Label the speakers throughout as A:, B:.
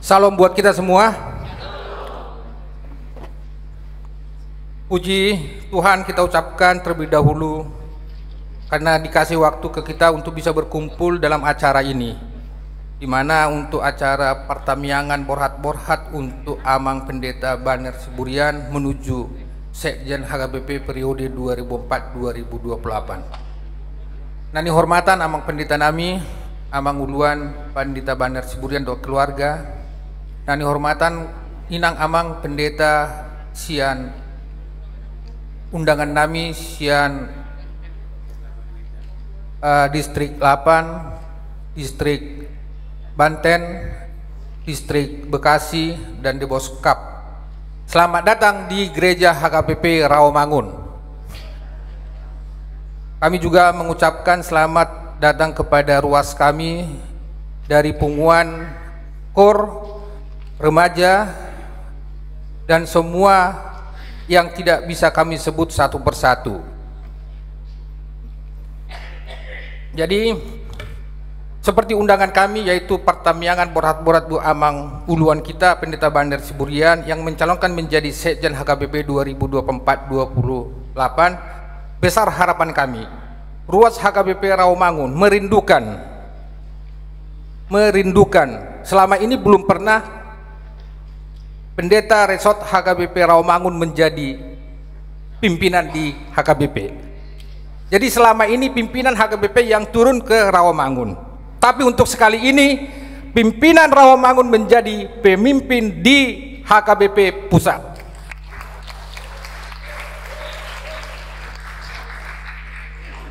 A: Salam buat kita semua. Puji Tuhan kita ucapkan terlebih dahulu karena dikasih waktu ke kita untuk bisa berkumpul dalam acara ini, di mana untuk acara pertamiangan borhat-borhat untuk Amang Pendeta Banner Siburian menuju Sekjen HKBP periode 2004-2028. Nani hormatan Amang Pendeta Nami, Amang Uluan Pendeta Banner Siburian do keluarga. Nani hormatan Inang Amang Pendeta Sian undangan Nami Sian Distrik 8, Distrik Banten, Distrik Bekasi, dan di Boskap. Selamat datang di Gereja HKBP Rawamangun. Kami juga mengucapkan selamat datang kepada ruas kami dari Punguan, Kor, remaja, dan semua yang tidak bisa kami sebut satu persatu. Jadi seperti undangan kami, yaitu pertamiangan borhat-borhat Bu Amang Uluan kita Pendeta Banner Siburian yang mencalonkan menjadi Sekjen HKBP 2024-2028. Besar harapan kami, ruas HKBP Rawamangun merindukan selama ini belum pernah Pendeta Resort HKBP Rawamangun menjadi pimpinan di HKBP. Jadi selama ini pimpinan HKBP yang turun ke Rawamangun. Tapi untuk sekali ini pimpinan Rawamangun menjadi pemimpin di HKBP Pusat.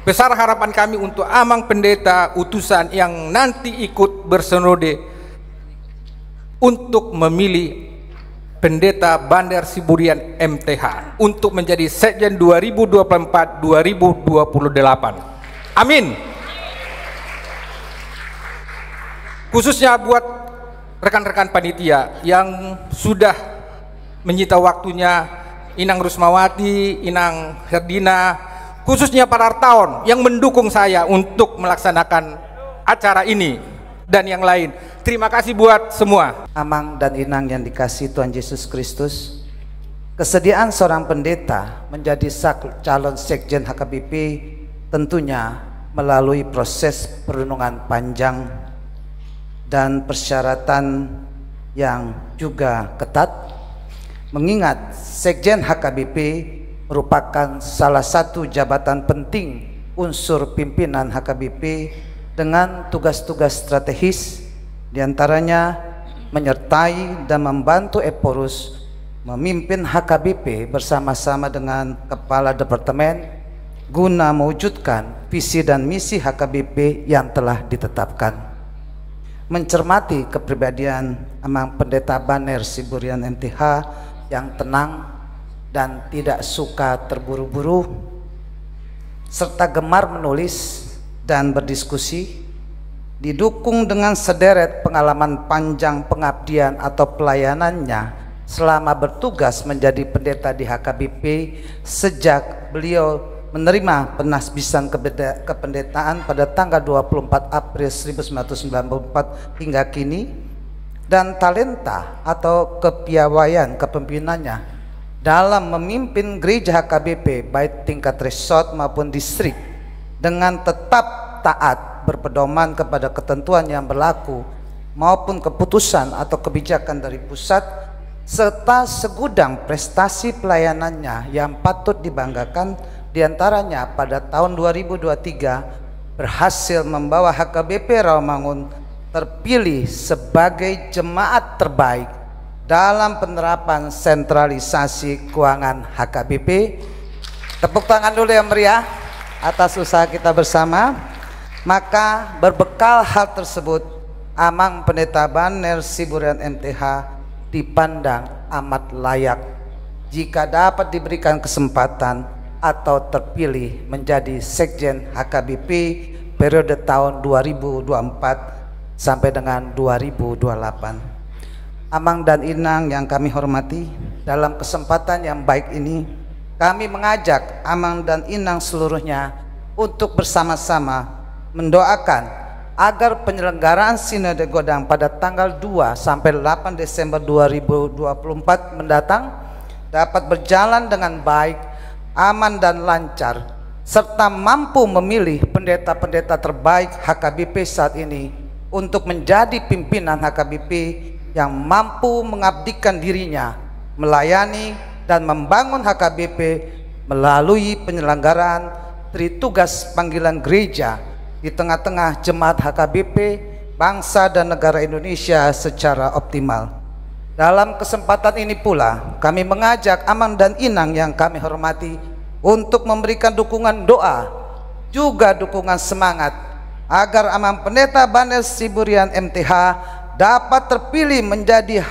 A: Besar harapan kami untuk Amang Pendeta utusan yang nanti ikut bersenode untuk memilih Pendeta Banner Siburian MTH untuk menjadi Sekjen 2024-2028. Amin. Khususnya buat rekan-rekan panitia yang sudah menyita waktunya, Inang Rusmawati, Inang Herdina, khususnya para wartawan yang mendukung saya untuk melaksanakan acara ini dan yang lain. Terima kasih buat semua.
B: Amang dan Inang yang dikasihi Tuhan Yesus Kristus, kesediaan seorang pendeta menjadi calon Sekjen HKBP tentunya melalui proses perundungan panjang dan persyaratan yang juga ketat, mengingat Sekjen HKBP merupakan salah satu jabatan penting unsur pimpinan HKBP dengan tugas-tugas strategis, diantaranya menyertai dan membantu Eporus memimpin HKBP bersama-sama dengan Kepala Departemen guna mewujudkan visi dan misi HKBP yang telah ditetapkan. Mencermati kepribadian Amang Pendeta Banner Siburian MTH yang tenang dan tidak suka terburu-buru, serta gemar menulis dan berdiskusi, didukung dengan sederet pengalaman panjang pengabdian atau pelayanannya selama bertugas menjadi pendeta di HKBP sejak beliau menerima penasbisan kependetaan pada tanggal 24 April 1994 hingga kini, dan talenta atau kepiawaian kepemimpinannya dalam memimpin gereja HKBP baik tingkat resort maupun distrik dengan tetap taat berpedoman kepada ketentuan yang berlaku maupun keputusan atau kebijakan dari pusat, serta segudang prestasi pelayanannya yang patut dibanggakan, diantaranya pada tahun 2023 berhasil membawa HKBP Rawamangun terpilih sebagai jemaat terbaik dalam penerapan sentralisasi keuangan HKBP. Tepuk tangan dulu yang meriah atas usaha kita bersama. Maka berbekal hal tersebut, Amang Pendeta Banner Siburian MTH dipandang amat layak jika dapat diberikan kesempatan atau terpilih menjadi Sekjen HKBP periode tahun 2024 sampai dengan 2028. Amang dan Inang yang kami hormati, dalam kesempatan yang baik ini kami mengajak Amang dan Inang seluruhnya untuk bersama-sama mendoakan agar penyelenggaraan Sinode Godang pada tanggal 2 sampai 8 Desember 2024 mendatang dapat berjalan dengan baik, aman dan lancar, serta mampu memilih pendeta-pendeta terbaik HKBP saat ini untuk menjadi pimpinan HKBP yang mampu mengabdikan dirinya, melayani dan membangun HKBP melalui penyelenggaraan tritugas panggilan gereja di tengah-tengah jemaat HKBP, bangsa dan negara Indonesia secara optimal. Dalam kesempatan ini pula kami mengajak Amang dan Inang yang kami hormati untuk memberikan dukungan doa, juga dukungan semangat agar Amang Pendeta Banel Siburian MTH dapat terpilih menjadi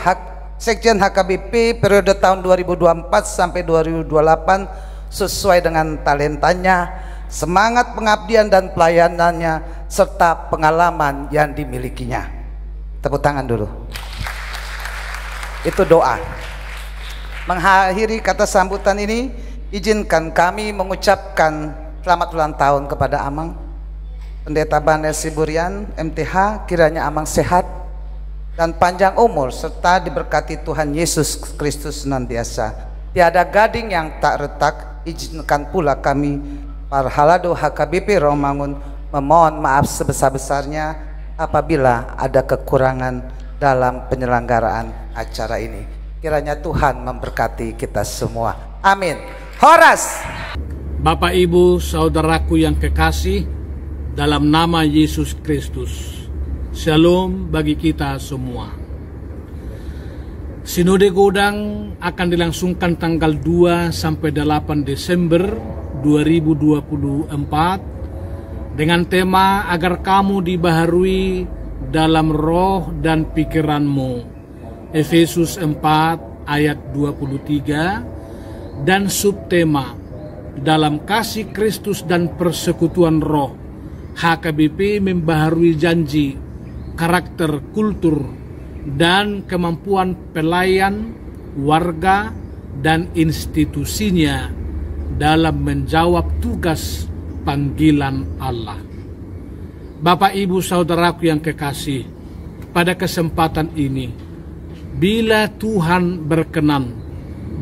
B: Sekjen HKBP periode tahun 2024 sampai 2028 sesuai dengan talentanya, semangat pengabdian dan pelayanannya, serta pengalaman yang dimilikinya. Tepuk tangan dulu. Itu doa. Mengakhiri kata sambutan ini, izinkan kami mengucapkan selamat ulang tahun kepada Amang Pendeta Banel Siburian MTH. Kiranya Amang sehat dan panjang umur serta diberkati Tuhan Yesus Kristus senantiasa. Tiada gading yang tak retak. Izinkan pula kami para halado HKBP Rawamangun memohon maaf sebesar-besarnya apabila ada kekurangan dalam penyelenggaraan acara ini. Kiranya Tuhan memberkati kita semua. Amin. Horas.
C: Bapak Ibu saudaraku yang kekasih, dalam nama Yesus Kristus, Shalom bagi kita semua. Sinode Godang akan dilangsungkan tanggal 2 sampai 8 Desember 2024 dengan tema agar kamu dibaharui dalam roh dan pikiranmu, Efesus 4 ayat 23, dan subtema dalam kasih Kristus dan persekutuan roh. HKBP membaharui janji, karakter, kultur, dan kemampuan pelayan, warga, dan institusinya dalam menjawab tugas panggilan Allah. Bapak Ibu saudaraku yang kekasih, pada kesempatan ini, bila Tuhan berkenan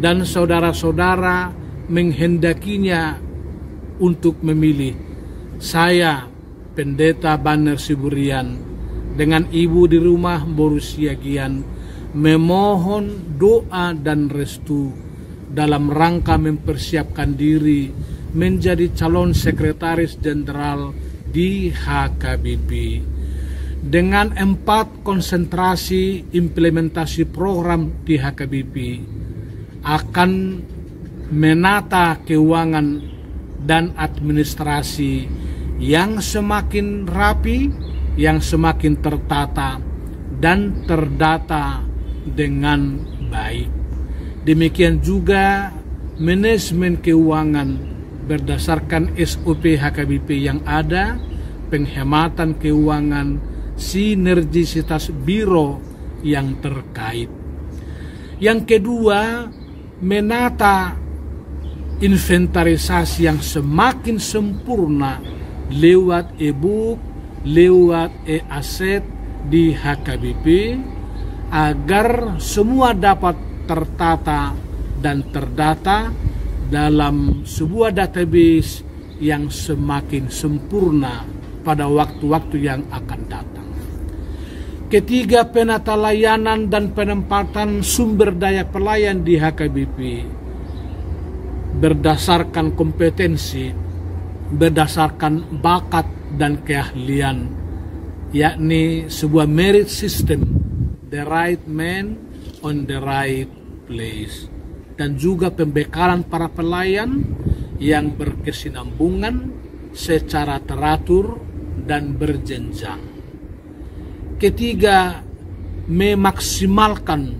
C: dan saudara-saudara menghendakinya untuk memilih, saya Pendeta Banel Siburian dengan ibu di rumah Borussia Gian memohon doa dan restu dalam rangka mempersiapkan diri menjadi calon sekretaris jenderal di HKBP dengan 4 konsentrasi implementasi program di HKBP akan menata keuangan dan administrasi yang semakin rapi, yang semakin tertata dan terdata dengan baik. Demikian juga manajemen keuangan berdasarkan SOP HKBP yang ada, penghematan keuangan, sinergisitas biro yang terkait. Yang kedua, menata inventarisasi yang semakin sempurna lewat e-book, lewat e-aset di HKBP agar semua dapat tertata dan terdata dalam sebuah database yang semakin sempurna pada waktu-waktu yang akan datang. Ketiga, penata layanan dan penempatan sumber daya pelayan di HKBP berdasarkan kompetensi, berdasarkan bakat dan keahlian, yakni sebuah merit system, the right man on the right place, dan juga pembekalan para pelayan yang berkesinambungan secara teratur dan berjenjang. Ketiga, memaksimalkan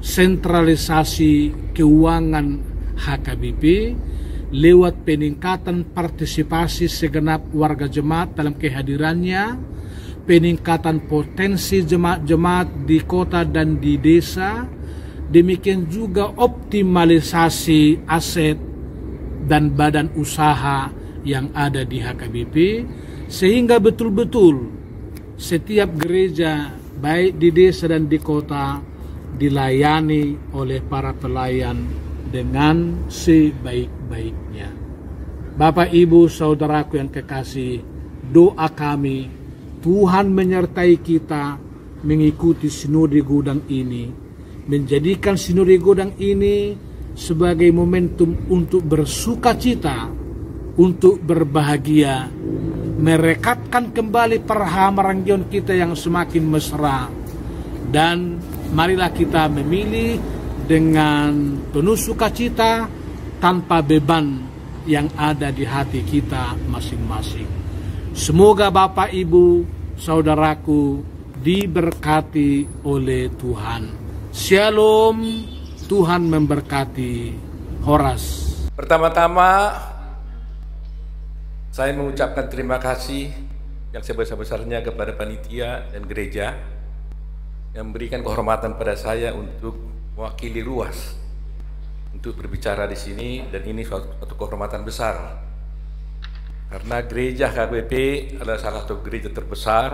C: sentralisasi keuangan HKBP lewat peningkatan partisipasi segenap warga jemaat dalam kehadirannya, peningkatan potensi jemaat-jemaat di kota dan di desa, demikian juga optimalisasi aset dan badan usaha yang ada di HKBP, sehingga betul-betul setiap gereja baik di desa dan di kota dilayani oleh para pelayan dengan sebaik-baiknya. Bapak, Ibu, saudaraku yang kekasih, doa kami Tuhan menyertai kita mengikuti sinode gudang ini, menjadikan sinode gudang ini sebagai momentum untuk bersukacita, untuk berbahagia, merekatkan kembali perhamarangion kita yang semakin mesra. Dan marilah kita memilih dengan penuh sukacita tanpa beban yang ada di hati kita masing-masing. Semoga Bapak, Ibu, saudaraku diberkati oleh Tuhan. Shalom, Tuhan memberkati. Horas.
D: Pertama-tama saya mengucapkan terima kasih yang sebesar-besarnya kepada panitia dan gereja yang memberikan kehormatan pada saya untuk mewakili ruas untuk berbicara di sini, dan ini suatu kehormatan besar karena gereja HKBP adalah salah satu gereja terbesar,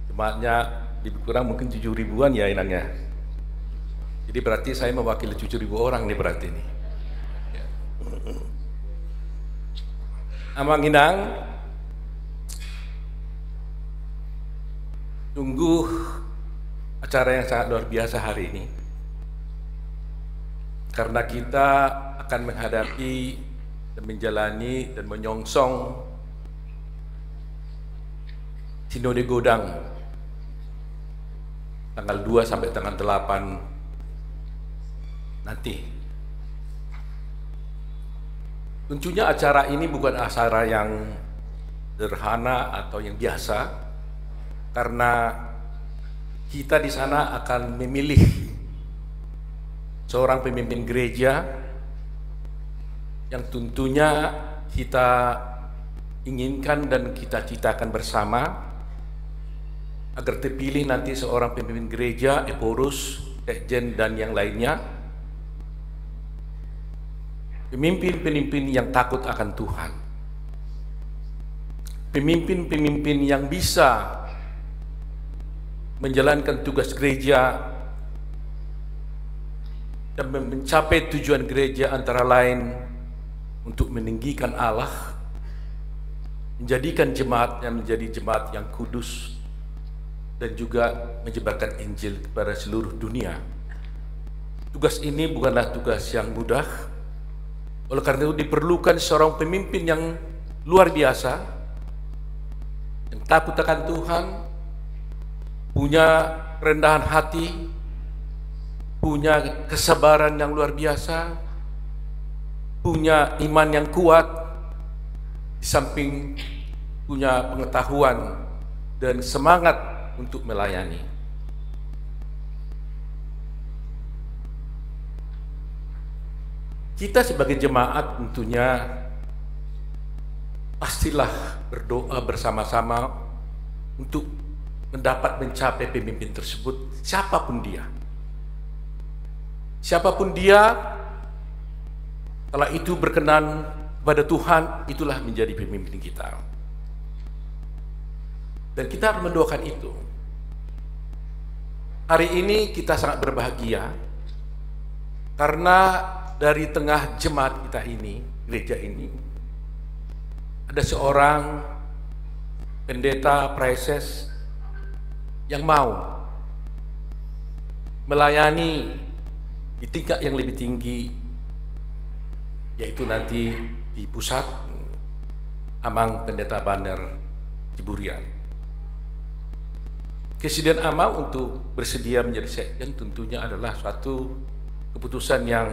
D: jemaatnya lebih kurang mungkin 7 ribuan ya inangnya. Jadi berarti saya mewakili 7.000 orang nih berarti ini. Amang Inang, sungguh acara yang sangat luar biasa hari ini, karena kita akan menghadapi dan menjalani dan menyongsong Sinode Godang tanggal 2 sampai tanggal 8 nanti. Tentunya acara ini bukan acara yang sederhana atau yang biasa, karena kita di sana akan memilih seorang pemimpin gereja yang tentunya kita inginkan dan kita citakan bersama agar terpilih nanti seorang pemimpin gereja, eporus, sekjen dan yang lainnya. Pemimpin-pemimpin yang takut akan Tuhan, pemimpin-pemimpin yang bisa menjalankan tugas gereja dan mencapai tujuan gereja, antara lain untuk meninggikan Allah, menjadikan jemaatnya menjadi jemaat yang kudus, dan juga menyebarkan Injil kepada seluruh dunia. Tugas ini bukanlah tugas yang mudah. Oleh karena itu diperlukan seorang pemimpin yang luar biasa, yang takut akan Tuhan, punya kerendahan hati, punya kesabaran yang luar biasa, punya iman yang kuat, di samping punya pengetahuan dan semangat untuk melayani. Kita sebagai jemaat tentunya pastilah berdoa bersama-sama untuk mencapai pemimpin tersebut, siapapun dia. Siapapun dia, kalau itu berkenan pada Tuhan, itulah menjadi pemimpin kita. Dan kita harus mendoakan itu. Hari ini kita sangat berbahagia karena dari tengah jemaat kita ini, gereja ini, ada seorang pendeta praeses yang mau melayani di tingkat yang lebih tinggi, yaitu nanti di pusat Amang Pendeta Banner Ciburian. Kesediaan Amang untuk bersedia menjadi sekjen tentunya adalah suatu keputusan yang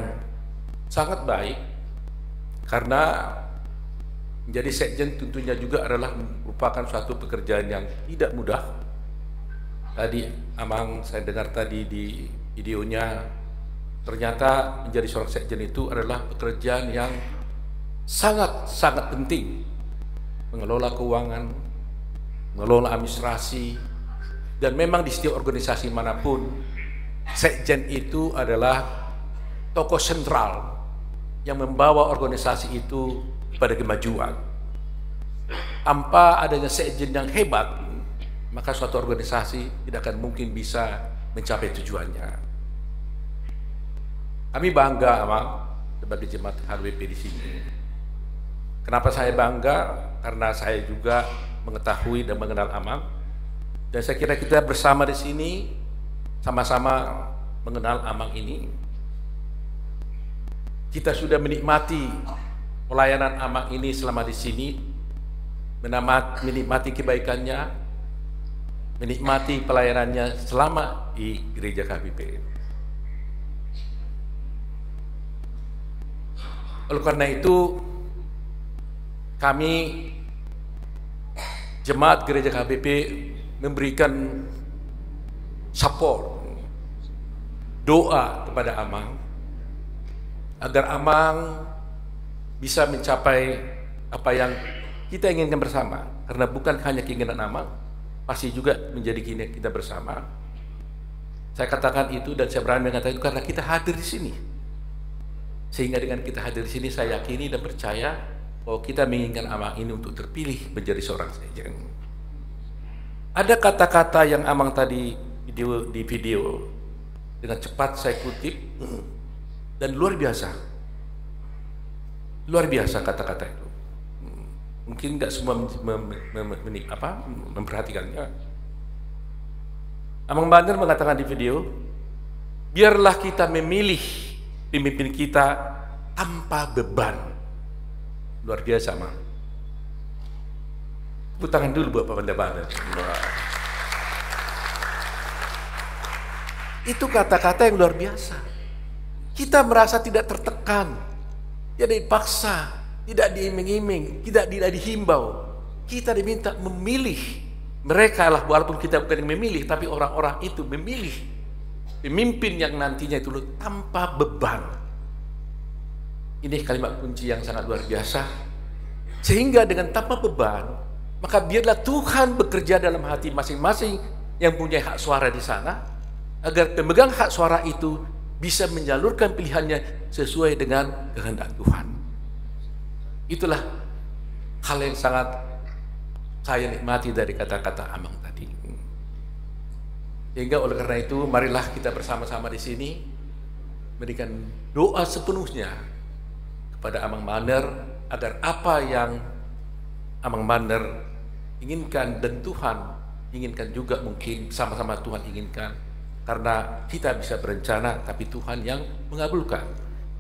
D: sangat baik, karena menjadi sekjen tentunya juga adalah merupakan suatu pekerjaan yang tidak mudah. Tadi Amang saya dengar tadi di videonya, ternyata menjadi seorang sekjen itu adalah pekerjaan yang sangat-sangat penting. Mengelola keuangan, mengelola administrasi, dan memang di setiap organisasi manapun sekjen itu adalah tokoh sentral yang membawa organisasi itu pada kemajuan. Tanpa adanya sekjen yang hebat, maka suatu organisasi tidak akan mungkin bisa mencapai tujuannya. Kami bangga Amang sebagai jemaat HKBP di sini. Kenapa saya bangga? Karena saya juga mengetahui dan mengenal Amang, dan saya kira kita bersama di sini sama-sama mengenal Amang ini. Kita sudah menikmati pelayanan Amang ini selama di sini, menikmati kebaikannya, menikmati pelayanannya selama di gereja HKBP. Oleh karena itu, kami jemaat gereja HKBP memberikan support, doa kepada Amang agar Amang bisa mencapai apa yang kita inginkan bersama, karena bukan hanya keinginan Amang, pasti juga menjadi keinginan kita bersama. Saya katakan itu dan saya berani mengatakan itu karena kita hadir di sini. Sehingga dengan kita hadir di sini, saya yakini dan percaya bahwa kita menginginkan Amang ini untuk terpilih menjadi seorang sekjen. Ada kata-kata yang Amang tadi di video dengan cepat saya kutip, dan luar biasa kata-kata itu. Mungkin nggak semua memperhatikannya. Amang Bander mengatakan di video, biarlah kita memilih pemimpin kita tanpa beban. Luar biasa, Amang. Tepuk tangan dulu buat Pak Bander. Itu kata-kata yang luar biasa. Kita merasa tidak tertekan, tidak dipaksa, tidak diiming-iming, tidak dihimbau. Kita diminta memilih. Mereka lah, walaupun kita bukan yang memilih, tapi orang-orang itu memilih pemimpin yang nantinya itu tanpa beban. Ini kalimat kunci yang sangat luar biasa. Sehingga dengan tanpa beban, maka biarlah Tuhan bekerja dalam hati masing-masing yang punya hak suara di sana, agar pemegang hak suara itu bisa menyalurkan pilihannya sesuai dengan kehendak Tuhan. Itulah hal yang sangat saya nikmati dari kata-kata Amang tadi. Sehingga oleh karena itu, marilah kita bersama-sama di sini memberikan doa sepenuhnya kepada Amang Bander agar apa yang Amang Bander inginkan dan Tuhan inginkan juga, mungkin sama-sama Tuhan inginkan. Karena kita bisa berencana, tapi Tuhan yang mengabulkan.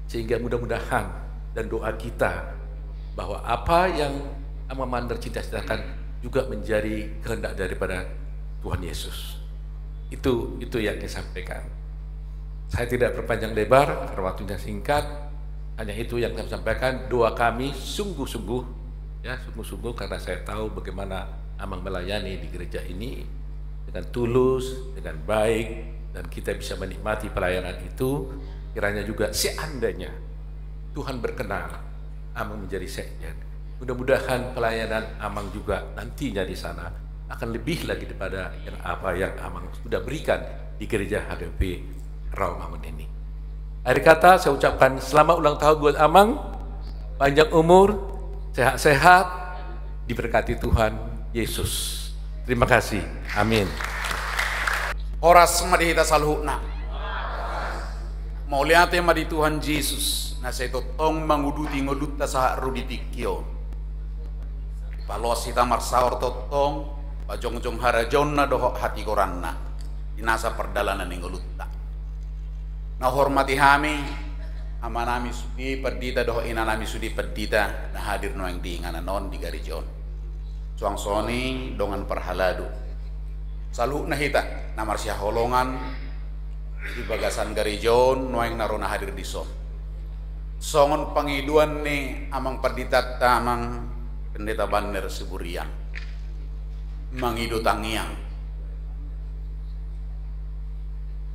D: Sehingga mudah-mudahan dan doa kita bahwa apa yang Amang Bander cita-citakan juga menjadi kehendak daripada Tuhan Yesus. Itu yang disampaikan. Saya tidak berpanjang lebar karena waktunya singkat. Hanya itu yang saya sampaikan. Doa kami sungguh-sungguh, ya sungguh-sungguh, karena saya tahu bagaimana Amang melayani di gereja ini dengan tulus, dengan baik. Dan kita bisa menikmati pelayanan itu. Kiranya juga seandainya Tuhan berkenan Amang menjadi sekjen, mudah-mudahan pelayanan Amang juga nantinya di sana akan lebih lagi daripada yang Amang sudah berikan di gereja HKBP Rawamangun ini. Akhir kata saya ucapkan selamat ulang tahun buat Amang, panjang umur, sehat-sehat, diberkati Tuhan Yesus. Terima kasih. Amin.
E: Oras madihita salhuna. Mauliate madi Tuhan Yesus na sa itotong manguduti ngudut na sa ruditikyo. Palos kita marsaor totong pajongjong harajon na doho hati koran na inasa perdalanan ng ulutta. Na hormati hami ama nami sudi perdita doho ina nami sudi perdita na hadir no yang diingananon di garijon. Suang soni dongan perhaladu. Salu nahita namar siya holongan di bagasan garijon noeng narona hadir di son. Songon pangiduan ni amang perditat tamang pendeta Bander Siburian mangidu tangiang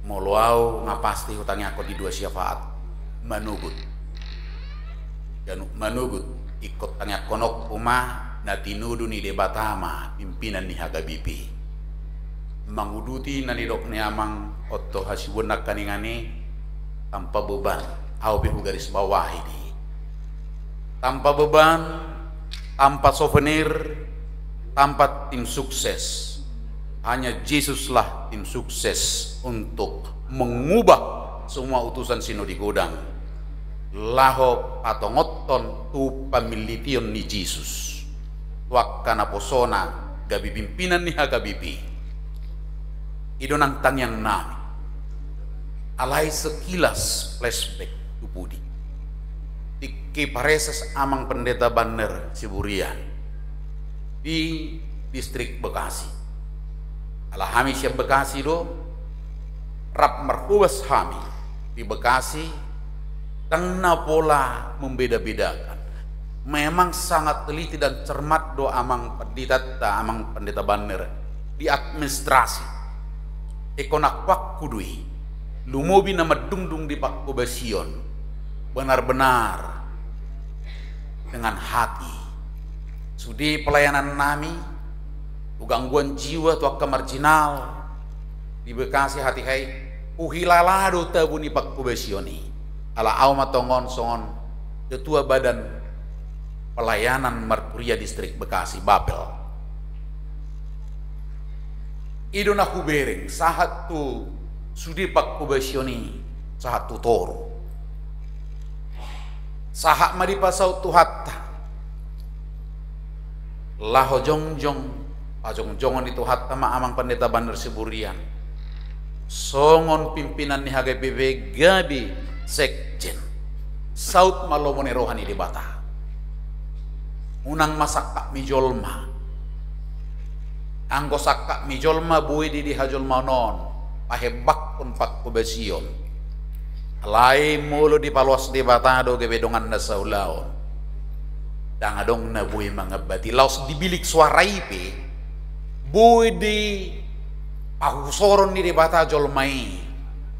E: moluau ngapasti hutangnya aku di dua syafaat manugut dan manugut ikut tanya konok umah natinudu ni debatama pimpinan ni HKBP manguduti nanidok ni amang otto hasibun nakaningani tanpa beban au bihu garis bawah ini tanpa beban, tanpa souvenir, tanpa tim sukses hanya Yesuslah tim sukses untuk mengubah semua utusan sinodi godang. Laho atau ngoton tu pamilition ni Jesus. Wakana posona gabi pimpinan ni HKBP. Ido nang tangyang nami. Alai sekilas flashback tu budi. Tiki pareses amang pendeta Banner Siburian di distrik Bekasi. Alahami siap Bekasi do rap merhuas hami di Bekasi karena pola membeda-bedakan. Memang sangat teliti dan cermat do amang pendeta Banner di administrasi. Ekonak pak kudui lumobi nama dungdung di pak kobasion benar-benar dengan hati. Sudi pelayanan nami gangguan jiwa tu marginal di Bekasi hati hai uhilalado tabuni pak kubesioni ala auma tongon songon ketua badan pelayanan Marpuria distrik Bekasi Babel idona hubereng sahat tu sudi pak kubesioni sahat tu toru sahat maripasau tu hatta laho jongjong ajong-jongon itu hatta ma amang pendeta Banner Siburian songon pimpinan ni HKBP gabi sekjen saut malomone rohani di bata unang masak kak mijolma anggo sakak mijolma buwi di hajolma non pahebak pun pak kubesion alai mulu di paluas di bata do gebedongan na saulaon dangadong na buwi mangabati laos di bilik suarai pe buwi di pahusoron ni di bata jolmai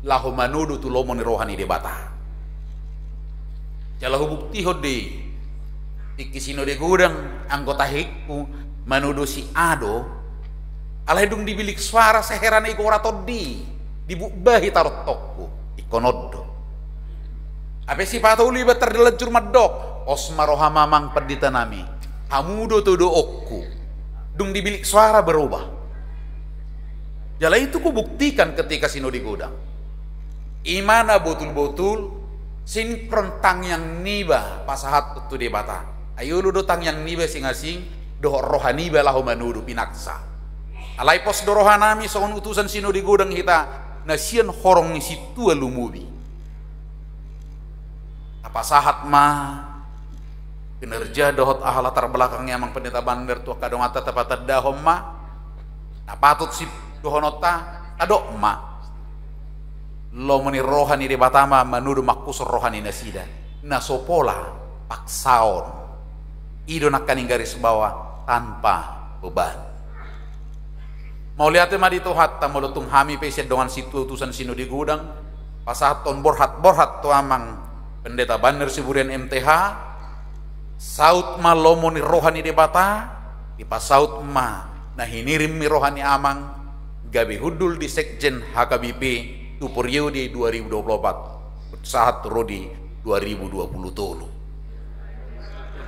E: lahu manudu tu lomo ni rohani di bata jalahu bukti hodi tikisino de gudang anggota hikku manudu si ado alai dung di bilik suara seheran iko ratodi dibukbahi tarot tokku ikonodo ape si patuli ba terdelajur madok osma rohama mang pendita nami hamudo todo okku dung di bilik suara berubah jala itu ku buktikan ketika sinodi godang imana betul-betul sinkron tang yang niba pasahat tu di bata ayo lu do tang yang niba sing-asing do rohani ba lahu manudu pinaksa alai pos do rohanami songon utusan sinodi godang hita nasian horong ni situ lumubi apa sahat mah kinerja dohot ahala terbelakangnya mang pendeta Banner tu kadong ata tepat dahom mah na patut si dohonota adok mah lo meni rohani di batama manudu makusur rohani nasida nasopola paksaon ido nakani garis bawah tanpa beban mau lihat ma di tuhat tamolotung hami pesen dengan situ utusan sinu di gudang pasaton borhat tu amang pendeta Banner Siburian MTH saut ma lomoni rohani di bata di pasaut ma nah hinirim mi rohani amang gabi hudul di sekjen HKBP tu periode 2024 saat rodi 2020 tolu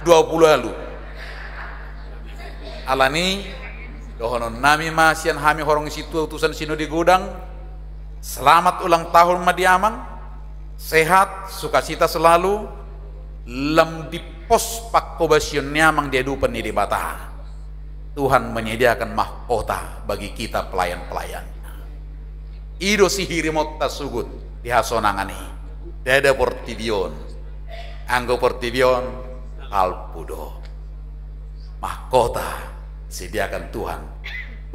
E: 20 lalu alani dohonon nami masian hami horong situ utusan sinu di gudang selamat ulang tahun madiamang sehat sukacita selalu lem di pos pak kobasion nyamang dia dupen di bata Tuhan menyediakan mahkota bagi kita pelayan-pelayan ido sihiri motta sugut di hasonangani dada portibion anggo portibion alpudo mahkota sediakan Tuhan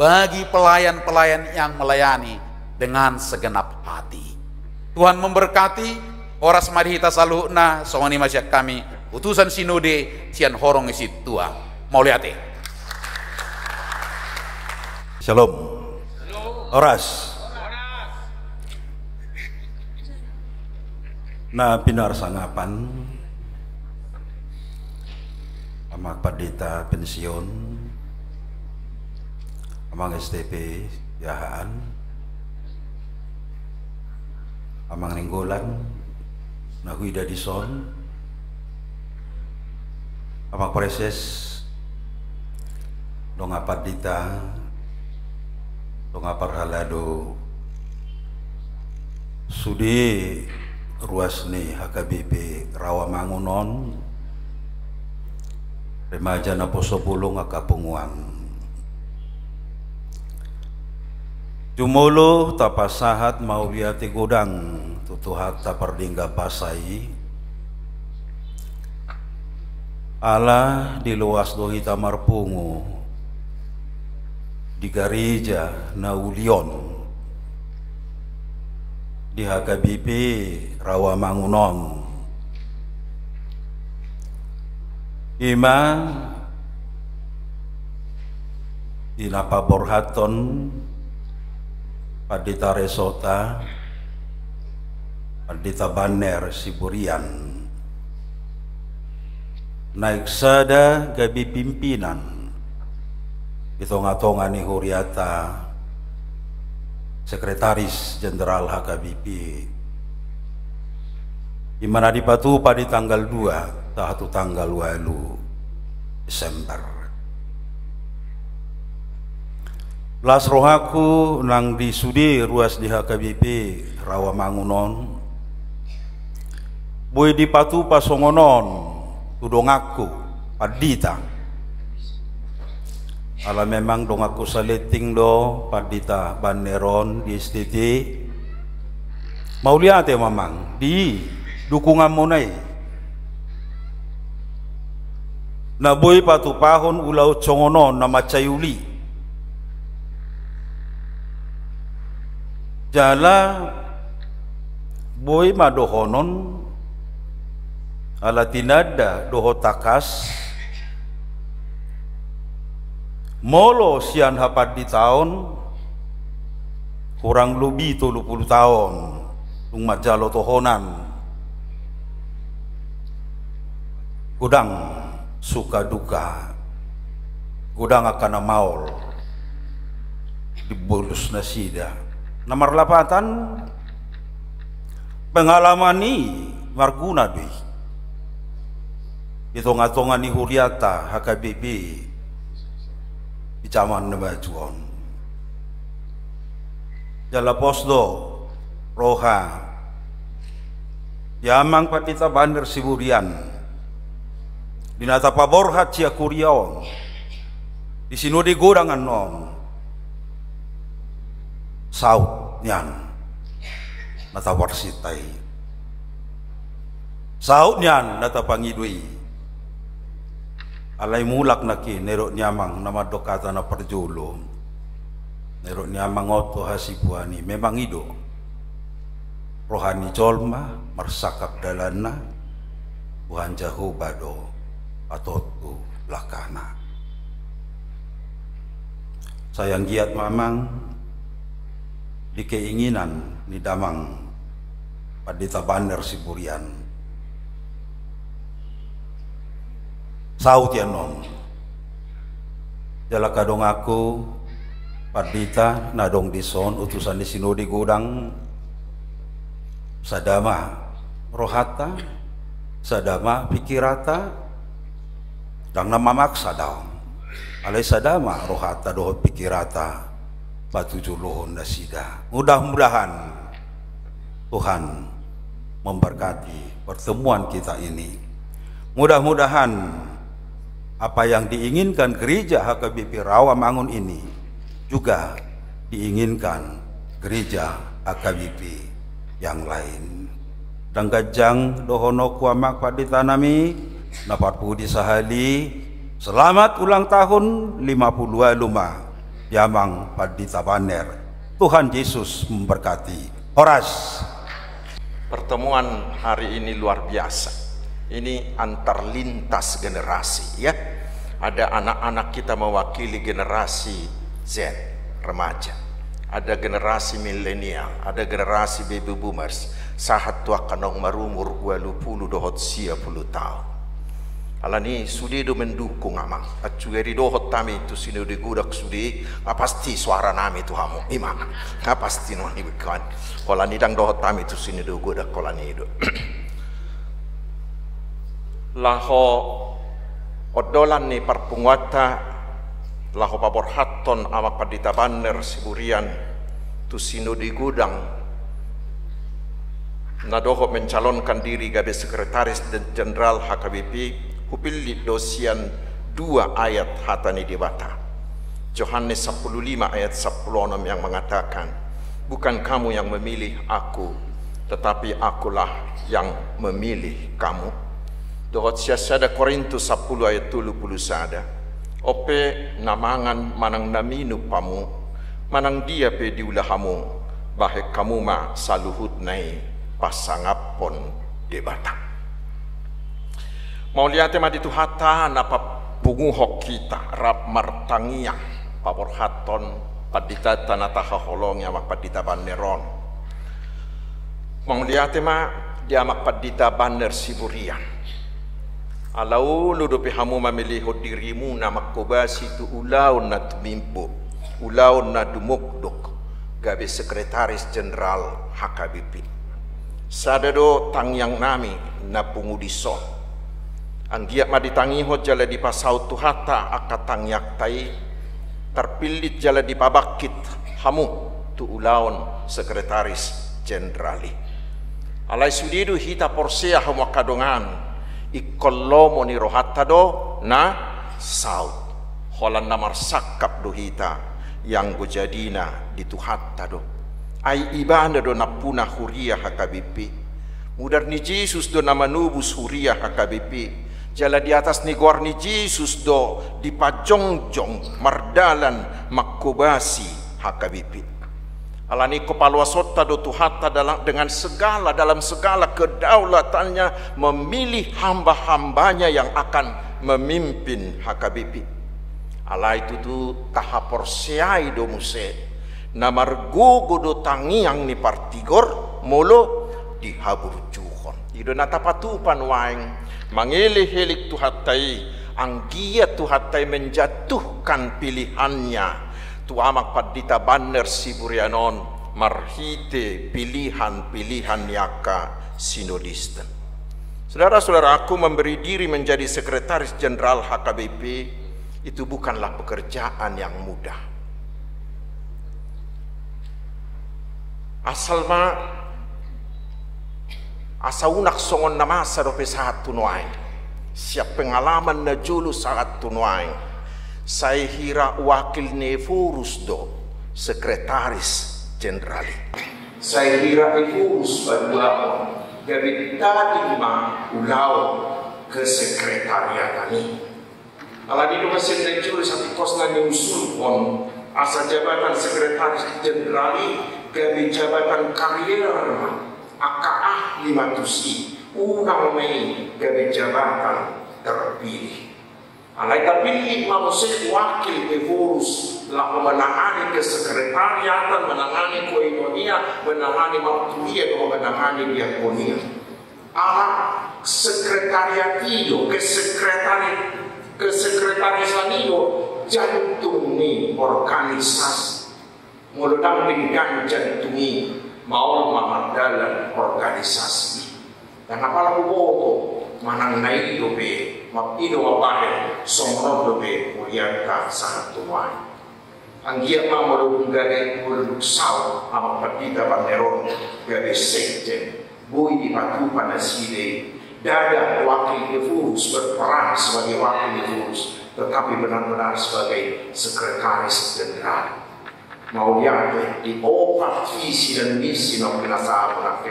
E: bagi pelayan-pelayan yang melayani dengan segenap hati. Tuhan memberkati oras marihita saluhna songoni masyak kami utusan sinode sian horong isi tua mau lihat
F: Shalom. Oras na pinar sangapan amang pendeta pensiun amang STP yahaan amang Ninggolan na huida dison amang proses dong apa dita Tonga parhalado sudi ruas ni HKBP Rawamangunon remaja na Posobulong akapunguan jumulo tapasahat mauliati godang tutuhat tapardingga pasai ala di luas dohi tamarpungu di gereja Naulion di HKBP Rawamangunon ima inapaborhaton Padita Resota Padita Banner Siburian naik sada gabi pimpinan hitung-hitungan ni Huriata Sekretaris Jenderal HKBP di mana dipatu pada tanggal 2 tahatu tanggal 8 Desember las rohaku nang disudi ruas di HKBP Rawamangunon boy dipatu pasongonon tudongaku padita ala memang dong aku saleting do Padita Banneron di STT mau lihat ya mamang di dukungan monai na boy patupahon ulau congonon na macayuli jala boy madohonon ala tinada doho takas molo sian hapat di tahun kurang lebih 30 tahun umat jalo tohonan gudang suka duka gudang akan maul di bolus nasida nomor 8 pengalaman ni marguna dui hitung-hitungan ni Huriata HKBP di zaman Nebajuan jala posdo roha yamang Padita Banner Siburian dinata paborhat cia kuriaon di sino di godangan non saut nyan nata warsitai saut nyan nata pangidui alay mulak naki nerok nyamang nama dokata na perjulo nerok nyamang oto hasipuani memang ido rohani colma marsakap dalana Tuhan jahu bado atotu lakana sayang giat mamang di keinginan ni damang Padita Banner Siburian saut ya non jala kadong aku Padita nadong dison utusan di sinodi godang sadama rohata sadama pikirata dang nama maksa daw alay sadama rohata doho pikirata batu juluhon nasida mudah-mudahan Tuhan memberkati pertemuan kita ini mudah-mudahan apa yang diinginkan gereja HKBP Rawamangun ini juga diinginkan gereja HKBP yang lain. Dan gajang dohono kuamak Padita nami napat pudi sahali selamat ulang tahun 52 luma Yamang Padita Banner. Tuhan Yesus memberkati. Horas.
G: Pertemuan hari ini luar biasa. Ini antar lintas generasi ya. Ada anak-anak kita mewakili generasi Z, remaja. Ada generasi milenial, ada generasi baby boomers. Sahat tua kanong marumur 20 dohot 10 tahun. Alani sudi do mendukung amang. Acugeri dohot tami itu sini di gudak sudi. Pasti suara nami tu hamu imang. Pasti no ni bukan. Kolani dang dohot tami itu sini do gudak kolani itu. Laho odolan ni perpunguata lahu pabor hatton ama padita banner siburian tu sino di gudang nadoho mencalonkan diri gabe sekretaris jenderal HKBP hupilli dosian 2 ayat hatani dibata. Yohanes 15 ayat 16 yang mengatakan, bukan kamu yang memilih aku, tetapi akulah yang memilih kamu. Dohot siasada Korintus 10 ayat 30 sada. Ope namangan manang naminu pamu, manang dia pe diulahamu, bahek kamu ma saluhut nai pasangapon debata. Mau lihat tema di tuhata napa punguhok kita rap martangiang pabor haton padita tanata holong yang padita banneron. Mau lihat tema dia mak padita banner siburian. Alau ludo pihamu memilih dirimu nama kobasi tu ulaun na tumimpo, ulaun na dumukduk gabe sekretaris jenderal HKBP. Sadado tangyang nami na pungudiso. Anggiak maditangiho jala di pasau tuhata akatangyak tai terpilih jala di pabakit hamu tu ulaun sekretaris jenderali. Alai sudidu hita porsea hamu kadongan ikolomo ni rohata do na saut holan namar sakap do hita yang gojadina di tuhata do ai ibanda do napuna huria HKBP mudar ni Jesus do nama nubus huria HKBP jala di atas ni gor ni Jesus do di pajongjong mardalan makobasi HKBP alani kopalwa sota do tuhata dengan segala dalam segala kedaulatannya memilih hamba-hambanya yang akan memimpin HKBP. Ala itu tu tahapor seai do muse namargo do tangiang ni partigor molo di habur juhon ido natapatupan waing mangili-hilik tuhatai anggia tuhatai menjatuhkan pilihannya tu amak padita banner siburianon marhite pilihan-pilihan yaka sinodisten. Saudara-saudara, aku memberi diri menjadi sekretaris jenderal HKBP itu bukanlah pekerjaan yang mudah. Asaunak songon namasa dope saat tunuai. Siap pengalaman na julu saat tunuai. Saya hira wakil nefurus do sekretaris jenderali. Saya hira nefurus badua gabi tadi ma ulau ke sekretariat ini. Ala di mesin dan julu satu kosna nyusul on asa jabatan sekretaris jenderali gabi jabatan karier akaah 500 unang Mei gabi jabatan terpilih. Alai terpilih manusia wakil Evorus lah menangani kesekretariatan, menangani koinonia, menangani marturia, menangani diakonia. Ala sekretariat itu, kesekretarisan itu jantung ni organisasi. Muludang dengan jantung ni mau memandalan organisasi. Dan apalah boto manang naik dobe. Mapido mapahe somro dobe muliaka sangat tuan. Anggia mamoro gade muluk saw ama padita banderon gade sekjen bui di patu panasile dada wakil Evorus berperan sebagai wakil Evorus tetapi benar-benar sebagai sekretaris jenderal. Mau lihat di opat visi dan misi nak penasa apa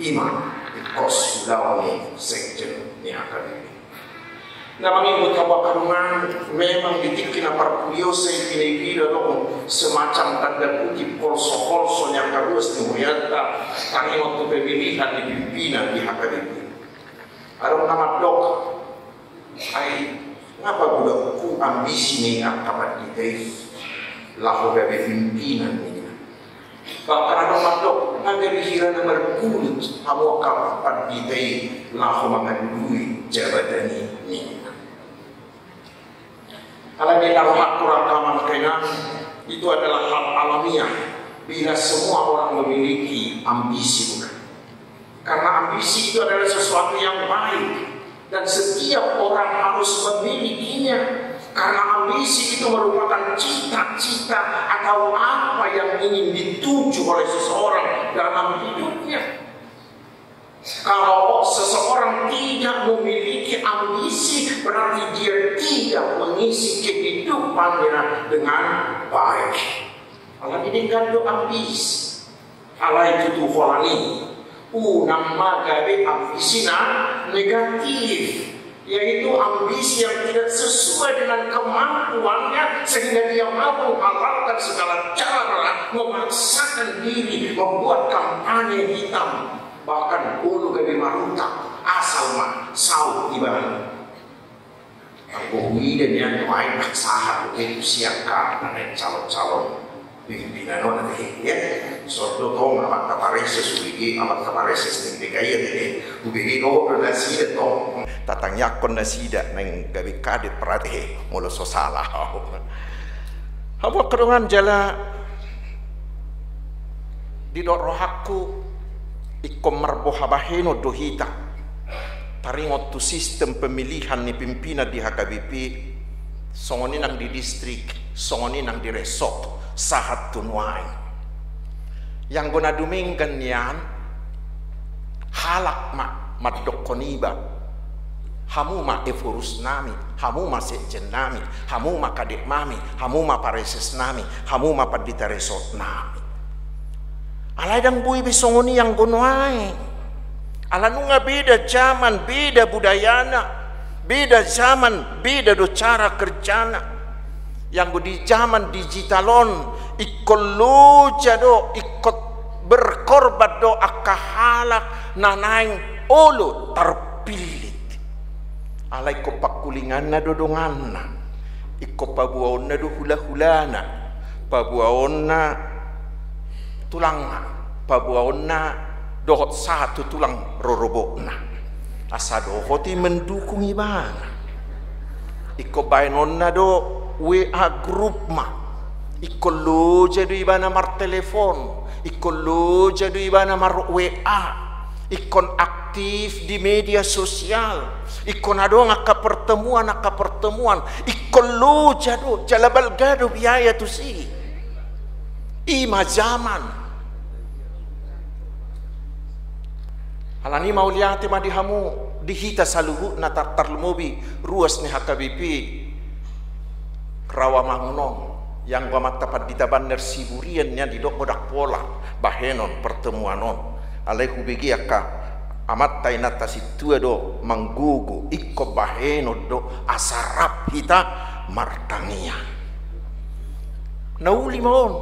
G: iman di kos lawan sekjen ni akan. Namanya mutawa karungan memang ditikin apa kuriosa pinipida dong semacam tanda kutip kolso yang harus dimuyata tangi waktu pemilihan di pimpinan di HKBP. Ada nama dok, ngapa budak ku ambisi ni akabat di lahu bebe pimpinan ni. Bahkan ada nama dok, nanti pikiran nomor kulit kamu akabat di lahu mengandui jabatan ni. Kalau kita lihat kurang kena itu adalah hal alamiah bila semua orang memiliki ambisi bukan? Karena ambisi itu adalah sesuatu yang baik dan setiap orang harus memilikinya. Karena ambisi itu merupakan cita-cita atau apa yang ingin dituju oleh seseorang dalam hidupnya. Kalau seseorang tidak memiliki ambisi, berarti dia tidak mengisi kehidupannya dengan baik. Kalau ini kan do ambisi, kalau itu tuh holani, nama gabe ambisina negatif, yaitu ambisi yang tidak sesuai dengan kemampuannya, sehingga dia mampu menghalalkan segala cara, memaksakan diri, membuat kampanye hitam. Bahkan ulu gabi maruta asal mah saut ibarat aku dan yang lain sahat itu siapkan naik calon-calon pimpinan nanti ya suatu tong amat kapareses uigi amat kapareses nih kaya deh uigi no nasi tong tatangnya kondasida neng gabi kadit perhati mulu sosalah apa kerungan jala di rohaku ikom marbohabaheno dohita taringot tu sistem pemilihan ni pimpinan di HKBP songoni nang di distrik songoni nang di resort sahat tunwai yang guna dumingkan yan halak ma madokoniba hamu ma efurus nami hamu ma sejen nami hamu ma kadek mami hamu ma pareses nami hamu ma padita resort nami alay dang bui bisongoni yang gunwai alanu nga beda zaman beda budayana beda zaman beda do cara kerjana yang di zaman digitalon ikut loja do ikut berkorban do akahalak nanaing olo terpilih alay ko pakulingan na dodongan na ikut pabuaon na do hula-hulana pabuaon na tulang pabuaon na dohot satu tulang rorobok na asa dohoti mendukung ibana iko bainon na do WA grup ma iko loja do ibana mar telepon iko loja do ibana mar WA ikon aktif di media sosial ikon ado ngaka pertemuan iko loja do jalabal gado biaya tu si ima zaman halani mauliati madihamu dihita saluhu na tarlumobi ruas ni HKBP Rawa Mangunong yang gua tapat ditabaner siburian nya di dok bodak pola bahenon pertemuanon alaihu begi aka amat tainata situa do manggugu ikko baheno do asarap hita martania nauli maon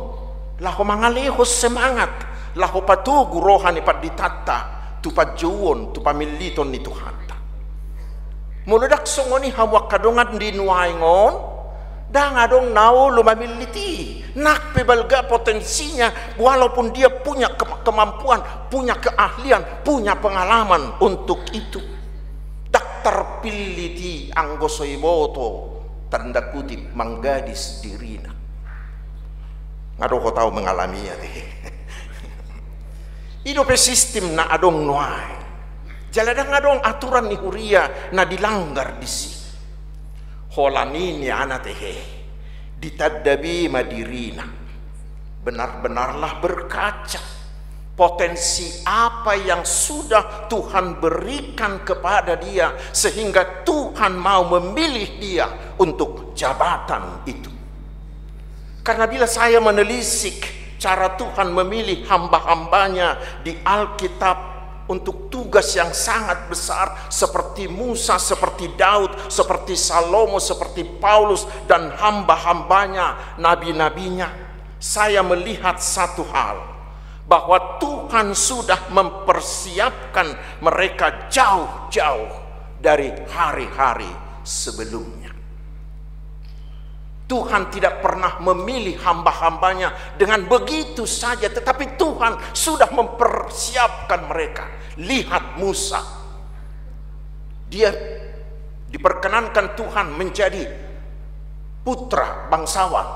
G: laho mangalehos semangat laho patugu rohani paditata tupa juon tupa militon ni Tuhanta muludak songoni hawak kadongan di nuaingon dah ngadong nau lumamiliti nak pebalga potensinya walaupun dia punya kemampuan punya keahlian punya pengalaman untuk itu dak terpilih di anggosoiboto tanda kutip manggadis dirina ngadoh kau tahu mengalami ya deh hidup sistem na adong nuai jaladang adong aturan ni huria na dilanggar disi holani ni anak tehe ditadabi madirina benar-benarlah berkaca potensi apa yang sudah Tuhan berikan kepada dia sehingga Tuhan mau memilih dia untuk jabatan itu. Karena bila saya menelisik cara Tuhan memilih hamba-hambanya di Alkitab untuk tugas yang sangat besar seperti Musa, seperti Daud, seperti Salomo, seperti Paulus dan hamba-hambanya, nabi-nabinya, saya melihat satu hal, bahwa Tuhan sudah mempersiapkan mereka jauh-jauh dari hari-hari sebelumnya. Tuhan tidak pernah memilih hamba-hambanya dengan begitu saja, tetapi Tuhan sudah mempersiapkan mereka. Lihat Musa, dia diperkenankan Tuhan menjadi putra bangsawan,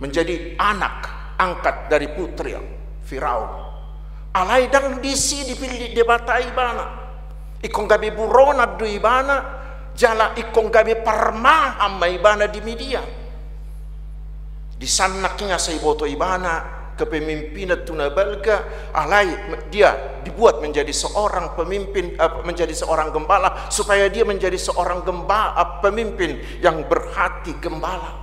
G: menjadi anak angkat dari putri Firaun. Alaidang disi dipilih debatai bana, ikong gabi burona du ibana, jala ikong gabi parmaham may ibana di media. Di sanaknya saya boto ibana kepemimpinan tunabalga, alai dia dibuat menjadi seorang pemimpin, menjadi seorang gembala, supaya dia menjadi seorang pemimpin yang berhati gembala.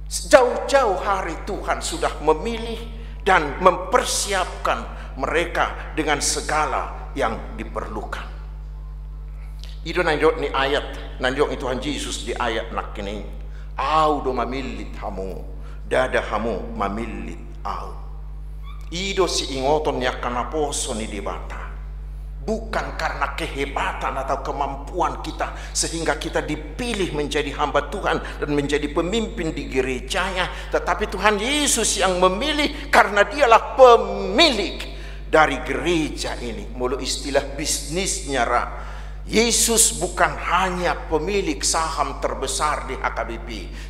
G: Jauh-jauh hari Tuhan sudah memilih dan mempersiapkan mereka dengan segala yang diperlukan. Itu nanjok ni ayat, nanjok ni Tuhan Yesus di ayat nak kini, au do mamilit hamu, dada hamu mamilit au. Ido si ingoton ya kana poso ni dibata. Bukan karena kehebatan atau kemampuan kita sehingga kita dipilih menjadi hamba Tuhan dan menjadi pemimpin di gerejanya, tetapi Tuhan Yesus yang memilih karena dialah pemilik dari gereja ini. Mulu istilah bisnisnya Yesus bukan hanya pemilik saham terbesar di HKBP,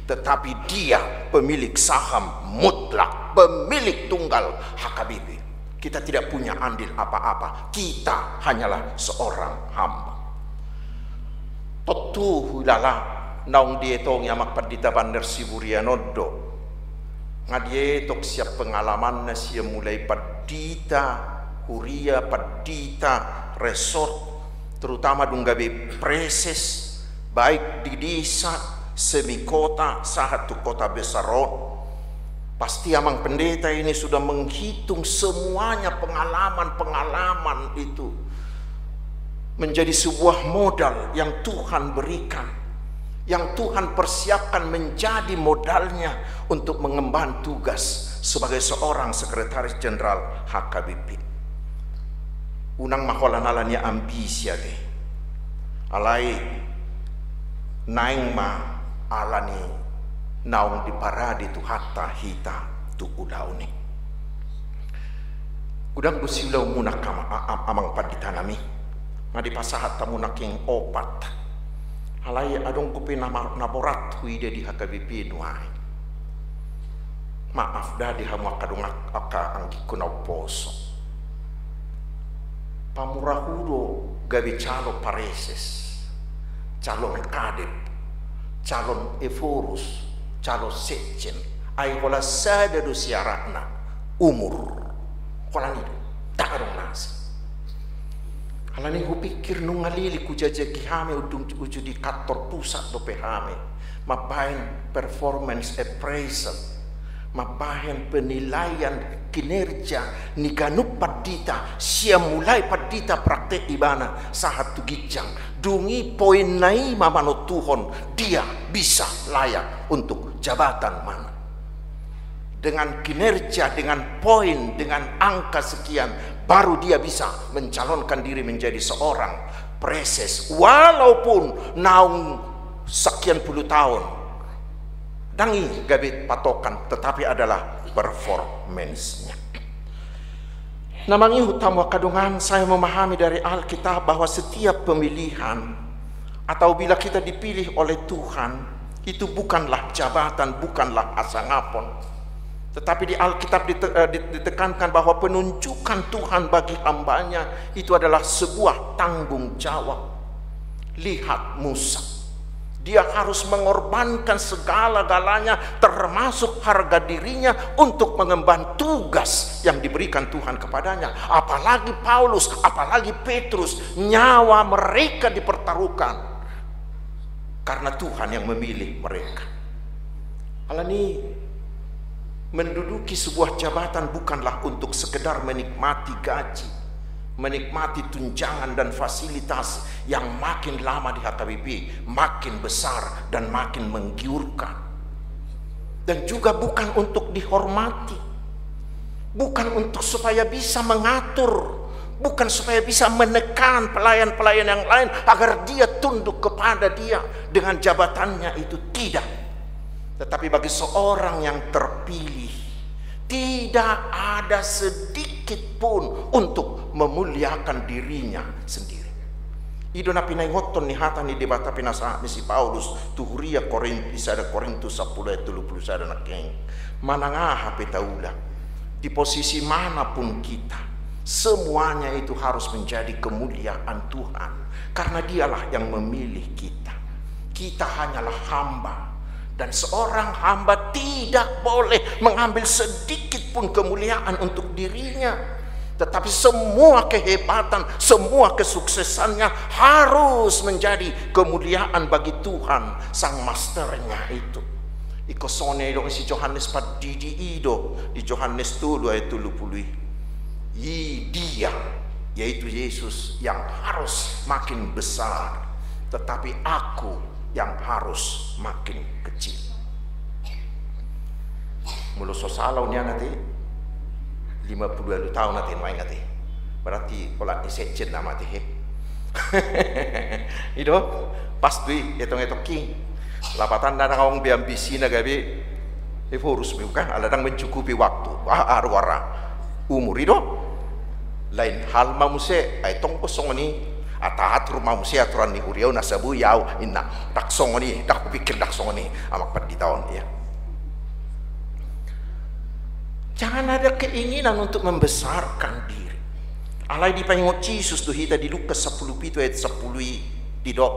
G: tetapi dia pemilik saham mutlak, pemilik tunggal HKBP. Kita tidak punya andil apa-apa, kita hanyalah seorang hamba. Totu hulala naung dietong yamak perdita bandar Siburia Nodo. Ngadietok siap pengalamannya siap mulai perdita huria, perdita resort, terutama dunggabe preses, baik di desa, semikota, satu kota besaron. Pasti amang pendeta ini sudah menghitung semuanya pengalaman-pengalaman itu menjadi sebuah modal yang Tuhan berikan, yang Tuhan persiapkan menjadi modalnya untuk mengemban tugas sebagai seorang sekretaris jenderal HKBP. Unang maholanalanya ambisi deh, alai naing ma alani naung di paradi tu hatta hita tu udau ni. Udang gusilau munak amang paditanami ngadi pasahat tamu naking opat halai adong kupi naborat huide di HKBP nuai. Maaf dah di hamu akadung aka angki kunau poso pamurahudo gabi calo pareses, calon kadep, calon eforus, calon sekjen, ay kola sada do siaratna umur kola ni tak ada nasi. Halani ku pikir nung ngalili ku jajaki hame uju di kantor pusat do pehame, mabahin performance appraisal, mabahin penilaian kinerja ni ganup padita sia mulai padita praktek ibana sahat tu gijang dungi poin nai mamano Tuhon dia bisa layak untuk jabatan mana, dengan kinerja, dengan poin, dengan angka sekian baru dia bisa mencalonkan diri menjadi seorang preses walaupun naung sekian puluh tahun dangi gabit patokan, tetapi adalah performance-nya. Namangi utama kadungan saya memahami dari Alkitab bahwa setiap pemilihan atau bila kita dipilih oleh Tuhan itu bukanlah jabatan, bukanlah asangapon, tetapi di Alkitab ditekankan bahwa penunjukan Tuhan bagi hambanya itu adalah sebuah tanggung jawab. Lihat Musa, dia harus mengorbankan segala-galanya termasuk harga dirinya untuk mengemban tugas yang diberikan Tuhan kepadanya. Apalagi Paulus, apalagi Petrus, nyawa mereka dipertaruhkan karena Tuhan yang memilih mereka. Alani menduduki sebuah jabatan bukanlah untuk sekedar menikmati gaji, menikmati tunjangan dan fasilitas yang makin lama di HKBP makin besar dan makin menggiurkan, dan juga bukan untuk dihormati, bukan untuk supaya bisa mengatur, bukan supaya bisa menekan pelayan-pelayan yang lain agar dia tunduk kepada dia dengan jabatannya itu, tidak. Tetapi bagi seorang yang terpilih tidak ada sedikit pun untuk memuliakan dirinya sendiri. Idona pinay ngoton ni hata ni debata pinasa ni si Paulus tuhuria Korintus ada Korintus 10 ayat 30 ada nakeng. Manangaha petaula di posisi manapun kita, Semuanya itu harus menjadi kemuliaan Tuhan, karena Dialah yang memilih kita. Kita hanyalah hamba, dan seorang hamba tidak boleh mengambil sedikit pun kemuliaan untuk dirinya, tetapi semua kehebatan, semua kesuksesannya harus menjadi kemuliaan bagi Tuhan sang masternya itu. Ikosone dong si Yohanes padidi ido di Yohanes 2 ayat 30. Dia, yaitu Yesus, yang harus makin besar, tetapi aku yang harus makin kecil. Mulu sosalau niya nanti 52 tahun nanti main nanti. Berarti pola isejen nama teh. Itu pas dui etong-etong king. Lapatan dan ngawang biambisi na gabi. Eforus bukan aladang mencukupi waktu. Arwara umur itu. Lain hal mamuse ay tong kosong ni atahat rumah mamuse aturan ni huriau nasabu yau inna dak song ni dak pikir dak song ni amak padi tahun ya. Jangan ada keinginan untuk membesarkan diri. Alai di pengot Yesus tu hita di Lukas 10 ayat 10 di dok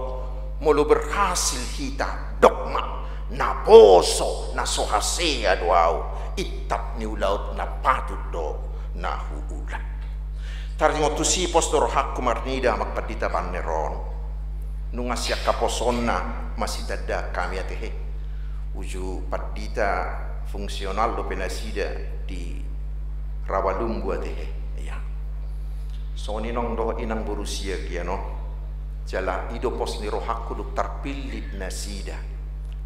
G: mulu berhasil hita dogma na poso na sohasea doau itap ni ulaut na patut do na huulan. Taringo tu si postor hakku marnida makpadita paneron nungasya kaposonna masih ada kami atehe uju padita fungsional do penasida di Rawalumbu atehe ya so ninong do inang berusia kiano jala ido pos ni rohakku do terpilih nasida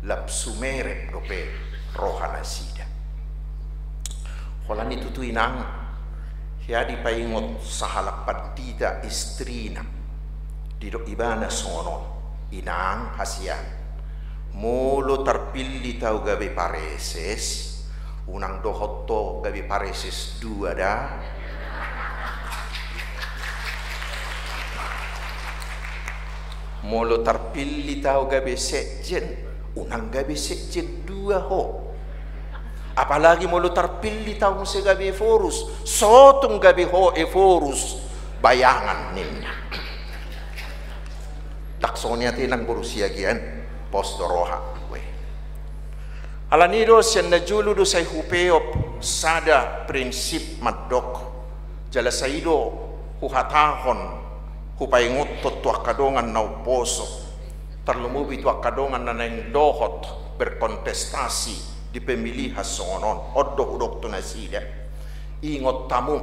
G: lap sumere dope roha nasida holani tutu inang Hiadi paingot sahalak padita istrina didok ibana sonon inang hasian molo terpilih tau gabe pareses unang dohoto gabe pareses 2 dah molo terpilih tau gabe sekjen unang gabe sekjen 2 ho. Apalagi mulu terpilih tahu musi gabi forus, sotung gabi ho forus bayangan ninnya. Taksonia tinang berusia gian postoroha we. Alanido sian najulu do say hupeop sada prinsip madok jala saido huhatahon hupaingot tuak kadongan nau poso terlumubi tuak kadongan naneng dohot berkontestasi di pemilihan sonon odok udok tu nasida ingot tamu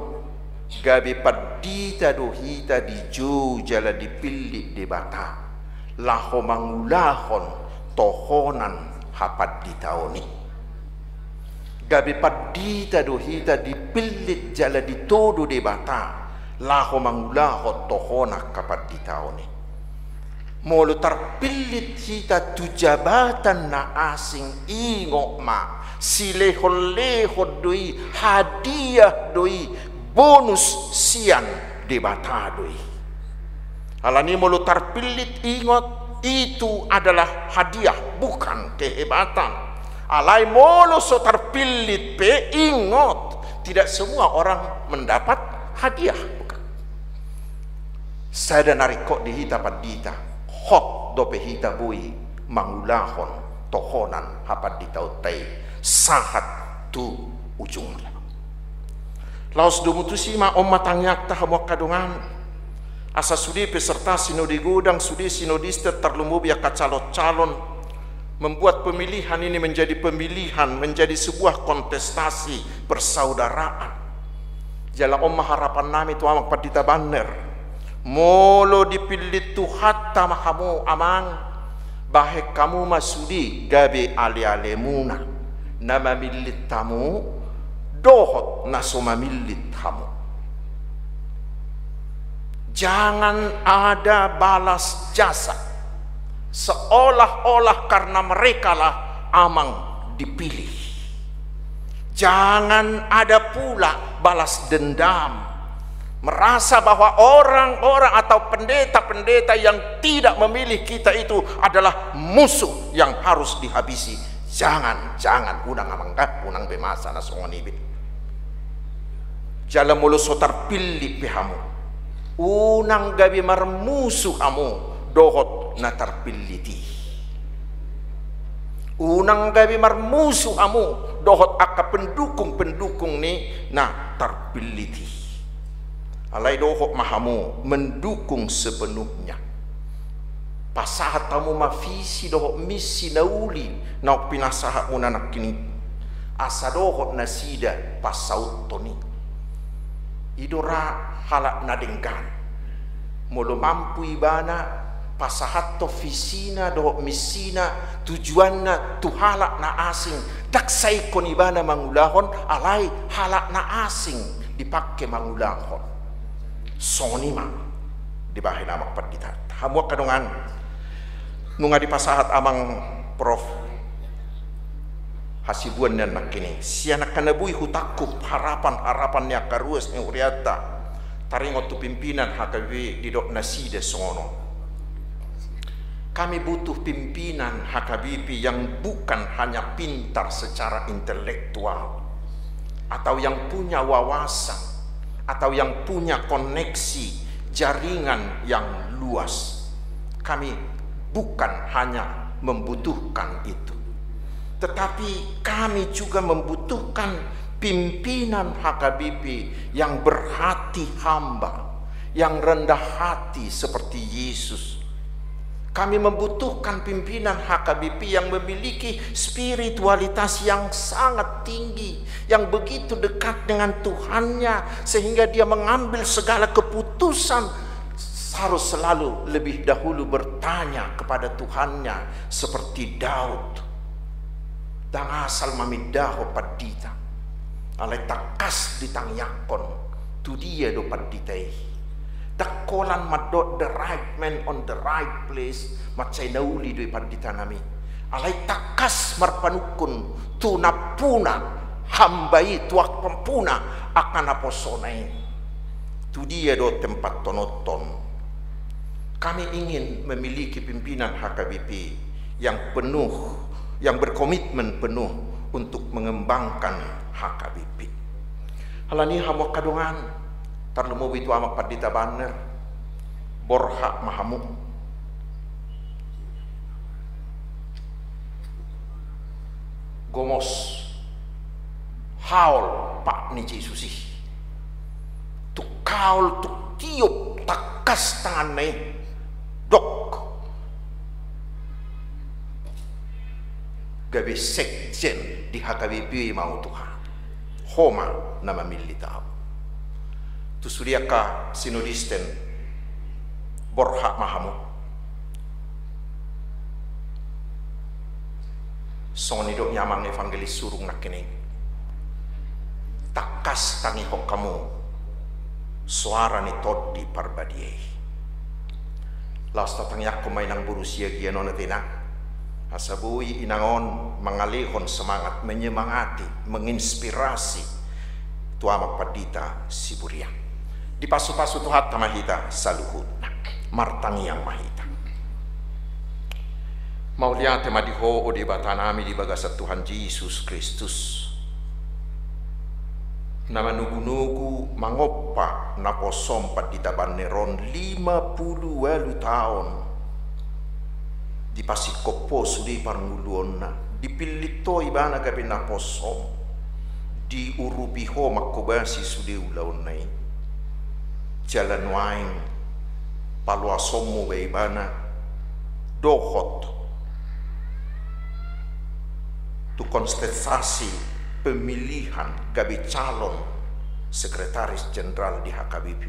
G: gabi padita dohita di jo jala dipilih debata laho mangulahon tohonan hapad di taoni gabi padita dohita dipilih jala ditodo debata laho mangulahon tohonak kapad di taoni mulu terpilih hita tu jabatan na asing ingok ma silehol-lehol doi hadiah doi bonus sian debata doi alani mulu terpilih ingot itu adalah hadiah bukan kehebatan alai mulu so terpilih pe ingot tidak semua orang mendapat hadiah bukan sada narikok di hita padita hot dope hita bui mangulahon tohonan hapad di tautai sahat tu ujungnya laos dumutusi ma om matangyak tahamok kadungan asa sudi peserta sinodi gudang sudi sinodiste terlumbu ya calon membuat pemilihan ini menjadi pemilihan menjadi sebuah kontestasi persaudaraan jala om harapan nami tu amak padita banner molo dipilih tu hatta kamu amang bahek kamu masudi gabe ale muna nama milit tamu dohot nasoma milit tamu jangan ada balas jasa seolah-olah karena mereka lah amang dipilih jangan ada pula balas dendam merasa bahwa orang-orang atau pendeta-pendeta yang tidak memilih kita itu adalah musuh yang harus dihabisi. Jangan unang amangkat unang bemasa na songonibi. Jala mulu sotar pilih pihamu. Unang gabi marmusuh hamu dohot na tarpiliti. Unang gabi marmusuh hamu dohot aka pendukung-pendukung ni na tarpiliti. Alai dohot mahamu mendukung sepenuhnya. Pasahat tamu mafisi dohot misi nauli na pinasahat muna nak kini. Asa dohot nasida pasaut toni. Idora halak nadengkan mulu mampu ibana pasahatto visina do misina tujuanna tu halak na asing daksai kon ibana mangulahon alai halak na asing dipakai mangulahon sonima di bahin amak padita hamu kadongan nunga di pasahat amang Prof hasibuan dan nakini sianak kanabui hutakup harapan-harapannya karuas ni uriata taringot tu pimpinan HKBP di dok nasida sono. Kami butuh pimpinan HKBP yang bukan hanya pintar secara intelektual atau yang punya wawasan atau yang punya koneksi jaringan yang luas. Kami bukan hanya membutuhkan itu, tetapi kami juga membutuhkan pimpinan HKBP yang berhati hamba, yang rendah hati seperti Yesus. Kami membutuhkan pimpinan HKBP yang memiliki spiritualitas yang sangat tinggi, yang begitu dekat dengan Tuhannya, sehingga dia mengambil segala keputusan harus selalu lebih dahulu bertanya kepada Tuhannya, seperti Daud. Dan asal mamidaho padita alai takas ditangyakon tu dia do paditai dakolan madot the right man on the right place macai nauli do padita nami alai takas marpanukun tu napuna hambai tuak pempuna akan aposonai tu dia do tempat tonoton. Kami ingin memiliki pimpinan HKBP yang penuh, yang berkomitmen penuh untuk mengembangkan HKBP. Halani hamu kadungan tarlemu itu amak padita banner borha mahamu gomos haul pak ni Yesusi tu kaul tu tiup takas tangan ni dok gabi sekjen di HKBP mau Tuhan homa nama militau tu suriaka sinodisten borha mahamu soni dok nyamang evangelis surung nak kini takas tangi hok kamu suara ni tod di parbadiai lasta tangi aku mainang burusia gianon atina asabui inangon mengalihon semangat, menyemangati, menginspirasi tuamak padita siburia. Di pasu-pasu tuhat tamahita saluhut martangi yang mahita. Maulia temadiho o di batanami di bagasa Tuhan Yesus Kristus. Nama nugu-nugu mangopa naposom padita baneron 58 tahun. Di pasikopo sudi parnguluonna dipilito ibana gabi naposom di urubiho makobasi sudi ulaunai jalan waing paluasomu ibana dohot tu konstestasi pemilihan gabi calon sekretaris jenderal di HKBP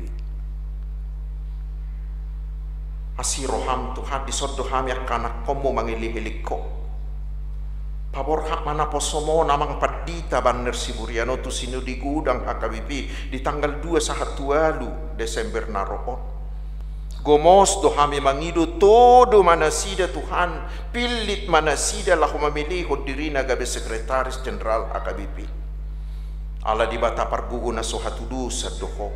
G: asiroham Tuhan disodoham ya kana komo mangili-iliko pabor hak mana posomo namang padita banner siburiano tu sinu di gudang HKBP di tanggal 21 Desember naroon gomos dohami mangidu todo manasida Tuhan pilit manasida lahu memilih dirina gabe sekretaris jenderal HKBP ala di bata pargugu na sohatudu sadoho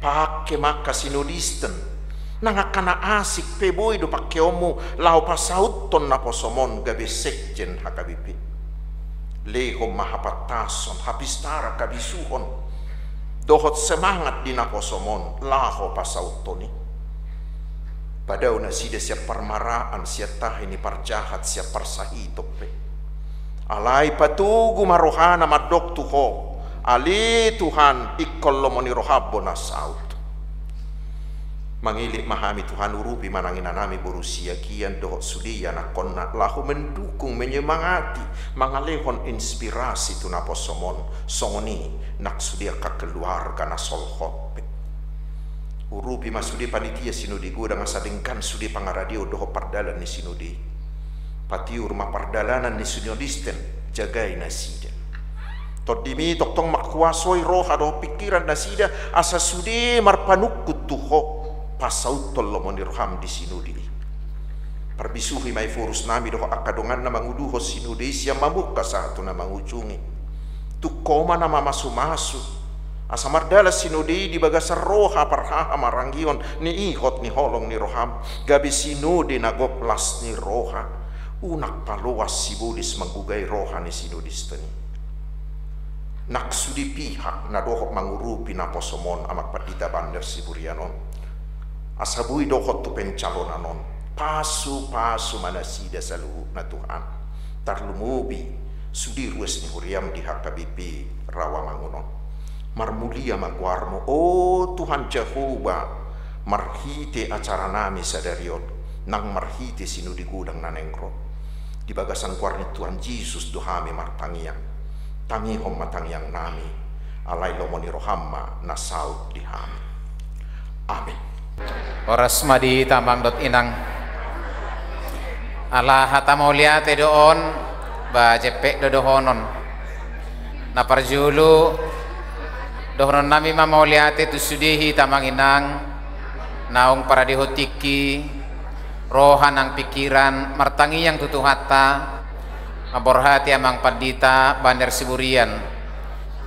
G: pake maka sinodisten nangakana asik peboy do pakkeomu lau pasauton na posomon gabe sekjen HKBP leho mahapatason hapistara kabisuhon dohot semangat di naposomon laho pasautoni. Pada una sida siap permaraan siap tahini parjahat siap parsahi tope. Alai patugu marohana madok tuho. Ali Tuhan ikkolomoni rohabo nasaut. Mangilik mahami Tuhan urupi manangina nami berusia kian dohot sudia nakonna lahu mendukung menyemangati mangalehon inspirasi tunaposomon songoni nak sudia keluarga nasolhot. Urupi masudi panitia sinudi gudang asadengkan sudi pangaradio doho pardalan ni sinudi. Patiur ma pardalanan ni sinodisten jagai nasida. Todimi toktong makkuasoi roha doho pikiran nasida asa sudi marpanukut tuho pasaut tolomoni roham di sinudi. Perbisuhi mai furus nami doho akadongan na manguduho sinudi siya mabuka satu na mangujungi. Tukoma na mamasu-masu. Asa mardala sinudi di bagasar roha parhaha maranggion ni ihot ni holong ni roham. Gabi sinudi na goplas ni roha. Unak paluas si budis manggugay roha ni sinudistani. Naksudi pihak na doho mangurupi na posomon amak padita bander si burianon. Asabui dohot tu pencalonanon pasu manasida saluhu na Tuhan tarlumubi sudi rues ni huriam di HKBP Rawamangunon marmulia magwarmo oh Tuhan Jehovah marhite acara nami sadarion nang marhite sinudi gudang nanengro di bagasan kuarni Tuhan Yesus dohami martangiang tangihom matangiang nami alai lomoni rohamma nasaut dihami amin.
H: Oras madi tambang dot inang ala hata mauliate doon ba jepek dodohonon na parjulu dohonon nami mamauliate tu sudihi tamang inang naung para dihotiki rohan ang pikiran martangi yang tutu hata maborhati amang padita Bander Siburian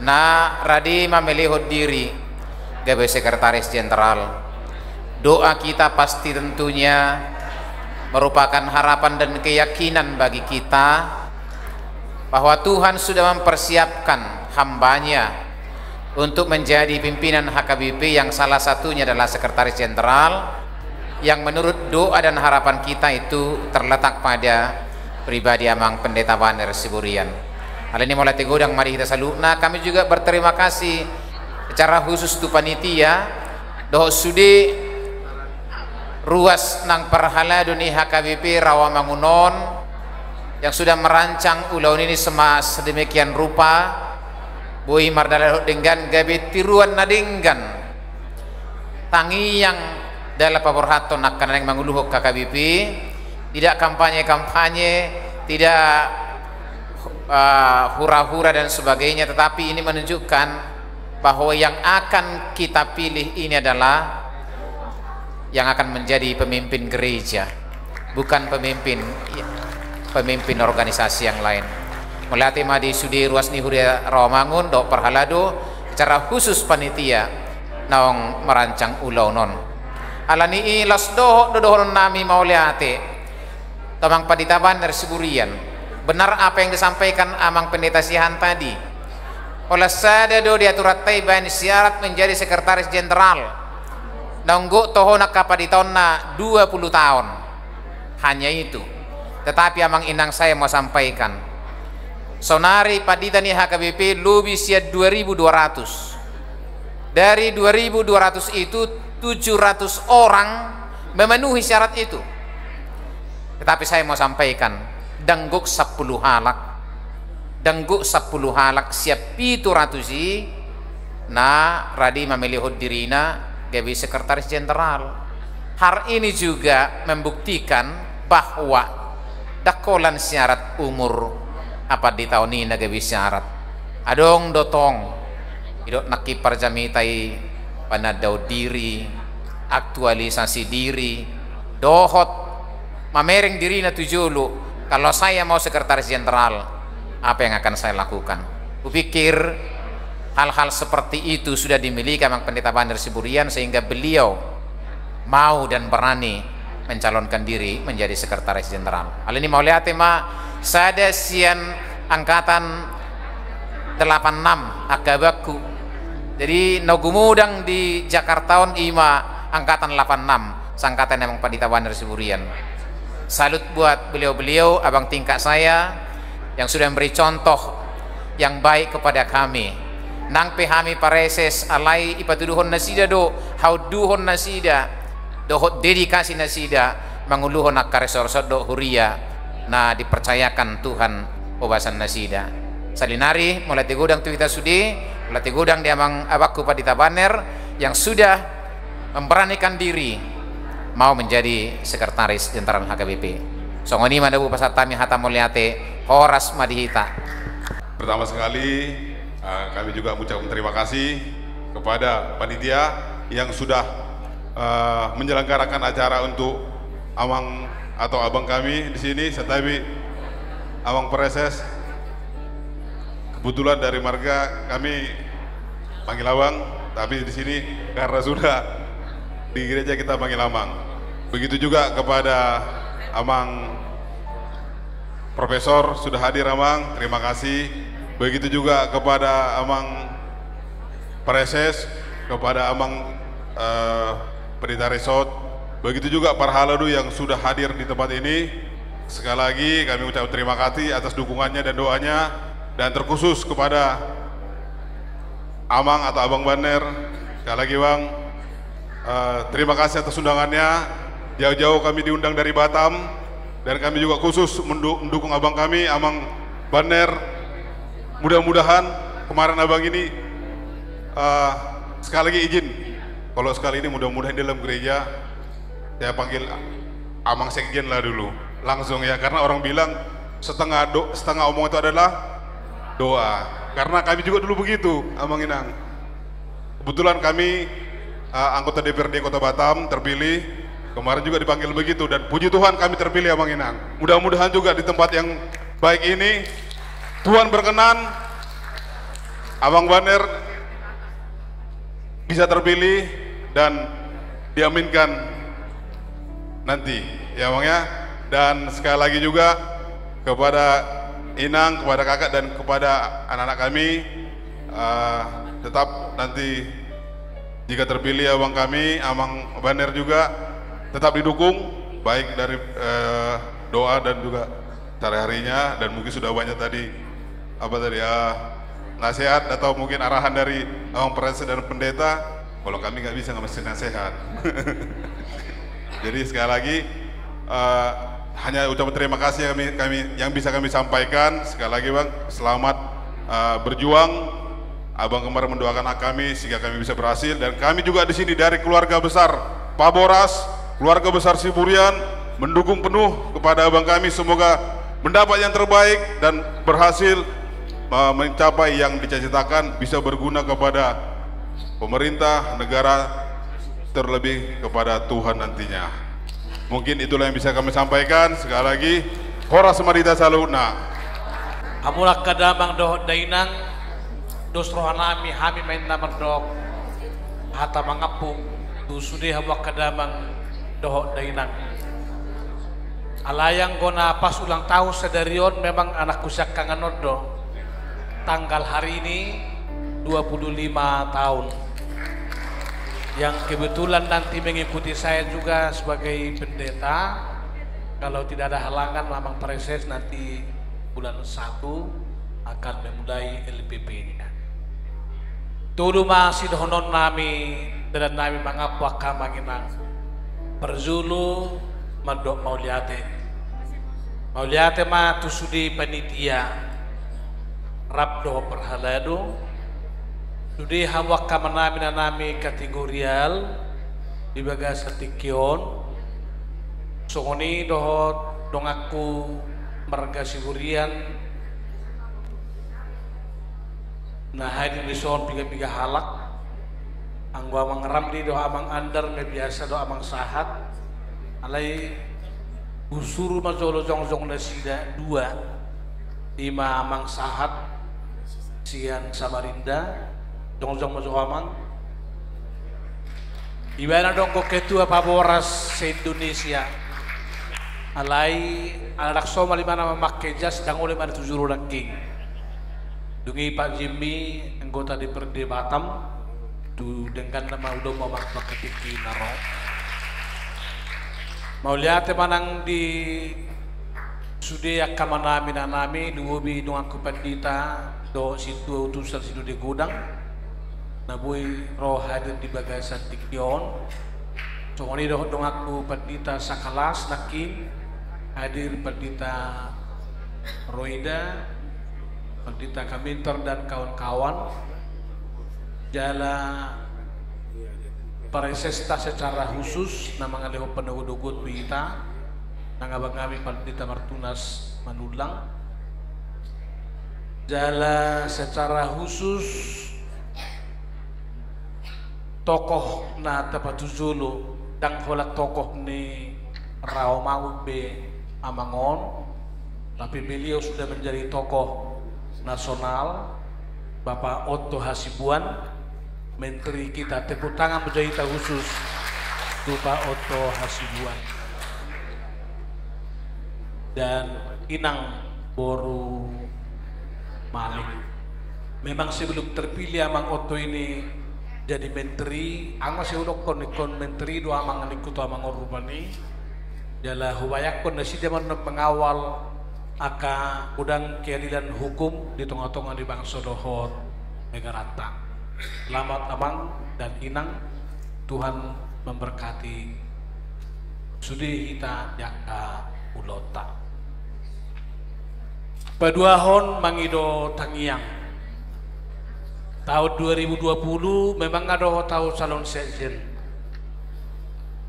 H: na radi mamelihot diri gabe sekretaris jenderal. Doa kita pasti tentunya merupakan harapan dan keyakinan bagi kita bahwa Tuhan sudah mempersiapkan hambanya untuk menjadi pimpinan HKBP yang salah satunya adalah sekretaris jenderal yang menurut doa dan harapan kita itu terletak pada pribadi amang pendeta Bander Siburian. Hal ini mulai tegodang mari kita salutna. Kami juga berterima kasih secara khusus tu panitia doh sudi ruas nang perhala duni HKBP Rawamangunon yang sudah merancang ulau ini sedemikian rupa boi mardala dengan gabe tiruan nadinggan tangi yang dalam paborhato nak kanang manguluh HKBP tidak kampanye tidak hura-hura dan sebagainya, tetapi ini menunjukkan bahwa yang akan kita pilih ini adalah yang akan menjadi pemimpin gereja, bukan pemimpin organisasi yang lain. Melati madi sudi ruas nihuria Rawamangun dok perhalado secara khusus panitia naong merancang ulau non alani ilas dohon nami mau liate tamang padita Bander Siburian. Benar apa yang disampaikan amang pendeta Sihan tadi. Oleh sada do diaturat taiban syarat menjadi sekretaris jenderal. Nunggu tohona kapaditonna 20 tahun. Hanya itu. Tetapi amang inang saya mau sampaikan. Sonari padita ni HKBP lebih sia 2.200. Dari 2.200 itu 700 orang memenuhi syarat itu. Tetapi saya mau sampaikan, dangguk 10 halak. Dangguk 10 halak siap pitu ratusi na radi memilih dirina gabi sekretaris jenderal. Hal ini juga membuktikan bahwa dakolan syarat umur apa di tahun ini gabi syarat adong dotong idok nakipar jamitai panadaw diri aktualisasi diri dohot mamereng diri na tujulu. Kalau saya mau sekretaris jenderal, apa yang akan saya lakukan? Kupikir hal-hal seperti itu sudah dimiliki amang pendeta Bander Siburian sehingga beliau mau dan berani mencalonkan diri menjadi sekretaris jenderal. Hal ini mau lihat tema sada sian angkatan 86 akabaku Jadi nogumudang di Jakartaon ima angkatan 86, sangkatan emang Padita Waner Siburian. Salut buat beliau-beliau, abang tingkat saya yang sudah memberi contoh yang baik kepada kami. Nang pehami pareses alai ipatuduhon nasida do, hauduhon nasida, dohot dedikasi nasida, manguluhon akaresorsod do huria, na dipercayakan Tuhan obasan nasida. Salinari mulai tigudang tuita sudi, mulai tigudang di amang abakku Padita Waner yang sudah memberanikan diri mau menjadi sekretaris jenderal HKBP. Songoni madabu pasatami hata mulyate Horas Madihita.
I: Pertama sekali kami juga mengucapkan terima kasih kepada panitia yang sudah menyelenggarakan acara untuk amang atau abang kami di sini, setabi amang preses. Kebetulan dari marga kami panggil abang, tapi di sini karena sudah di gereja kita panggil amang. Begitu juga kepada amang profesor sudah hadir amang, terima kasih. Begitu juga kepada amang preses, kepada amang Pendeta Resort, begitu juga para haladu yang sudah hadir di tempat ini. Sekali lagi kami ucap terima kasih atas dukungannya dan doanya, dan terkhusus kepada amang atau abang Waner. Sekali lagi bang, terima kasih atas undangannya. Jauh-jauh kami diundang dari Batam, dan kami juga khusus mendukung abang kami, amang Waner. Mudah-mudahan kemarin abang ini sekali lagi izin, kalau sekali ini mudah-mudahan dalam gereja saya panggil amang sekjen lah dulu langsung ya, karena orang bilang setengah omong itu adalah doa, karena kami juga dulu begitu amang Inang. Kebetulan kami anggota DPRD Kota Batam terpilih, kemarin juga dipanggil begitu, dan puji Tuhan kami terpilih amang Inang. Mudah-mudahan juga di tempat yang baik ini Tuhan berkenan abang Waner bisa terpilih dan diaminkan nanti ya bang ya. Dan sekali lagi juga kepada Inang, kepada kakak dan kepada anak-anak kami, tetap nanti jika terpilih abang kami, amang Waner juga tetap didukung baik dari doa dan juga sehari-harinya, dan mungkin sudah banyak tadi nasihat atau mungkin arahan dari abang presiden dan pendeta. Kalau kami nggak bisa, nggak mesti nasihat. Jadi sekali lagi hanya ucapan terima kasih yang bisa kami sampaikan. Sekali lagi bang, selamat berjuang. Abang kemarin mendoakan kami sehingga kami bisa berhasil, dan kami juga di sini dari keluarga besar Paboras, keluarga besar Siburian, mendukung penuh kepada abang kami. Semoga mendapat yang terbaik dan berhasil mencapai yang dicita-citakan, bisa berguna kepada pemerintah, negara, terlebih kepada Tuhan nantinya. Mungkin itulah yang bisa kami sampaikan. Sekali lagi, Horas Madita Saluna.
C: Amulak kadamang dohot dainang, dos rohanami hami main namar dok, hata mangapung, tu sudih amulak kadamang dohot dainang. Alayang gona pas ulang tahun sedarion memang anakku syak kanganoddo. Tanggal hari ini 25 tahun, yang kebetulan nanti mengikuti saya juga sebagai pendeta. Kalau tidak ada halangan mamang preses nanti bulan 1 akan memulai LPP-nya. Tudu masih dohonon nami dan nami mangapa kamanginang perzulu madok mauliate ma tusudi panitia Rabdo perhalado sudi hawak kamanami nami kategorial di bagas satikion songoni dohot dongaku marga Siburian nah hadir di son piga-piga halak anggo amang ramdi doa amang andar me biasa doa amang sahat alai usuru mazolo jong-jong nasida 2 ima amang sahat sian Samarinda jong-jong mazo amang ibana dong ko ketua Paboras se-Indonesia alai anak soma lima nama makke jas dang oleh mana tujuru ranking dungi Pak Jimmy anggota DPRD Batam tu dengan nama udah mau makatiki naro mau lihat manang di sudah kamanami nanami duobi nuang kupandita do situ utusan situ di gudang nabui roh hadir di bagasan tikyon congoni do dong aku pandita sakalas nakin hadir pandita Roida pandita Kaminter dan kawan-kawan jala paresesta secara khusus nama ngaleho penegudugut kita nangabang kami pandita Martunas Manulang jala secara khusus tokoh na tapatuzulu dang holak tokoh ni Rao Mau be Amangon tapi beliau sudah menjadi tokoh nasional Bapak Otto Hasibuan menteri kita tepuk tangan berjahita khusus Bapak Otto Hasibuan dan Inang Boru Malik. Memang sebelum terpilih Amang Otto ini jadi menteri, ang masih udah kon menteri doa Amang ikut Amang Orubani. Jala hubayak kon nasi dia mengawal aka udang keadilan hukum di tengah-tengah di bangsa dohor Megarata. Selamat Amang dan Inang, Tuhan memberkati sudi kita jaka ulota. Paduahon mangido tangiang tahun 2020 memang ada tahu calon sekjen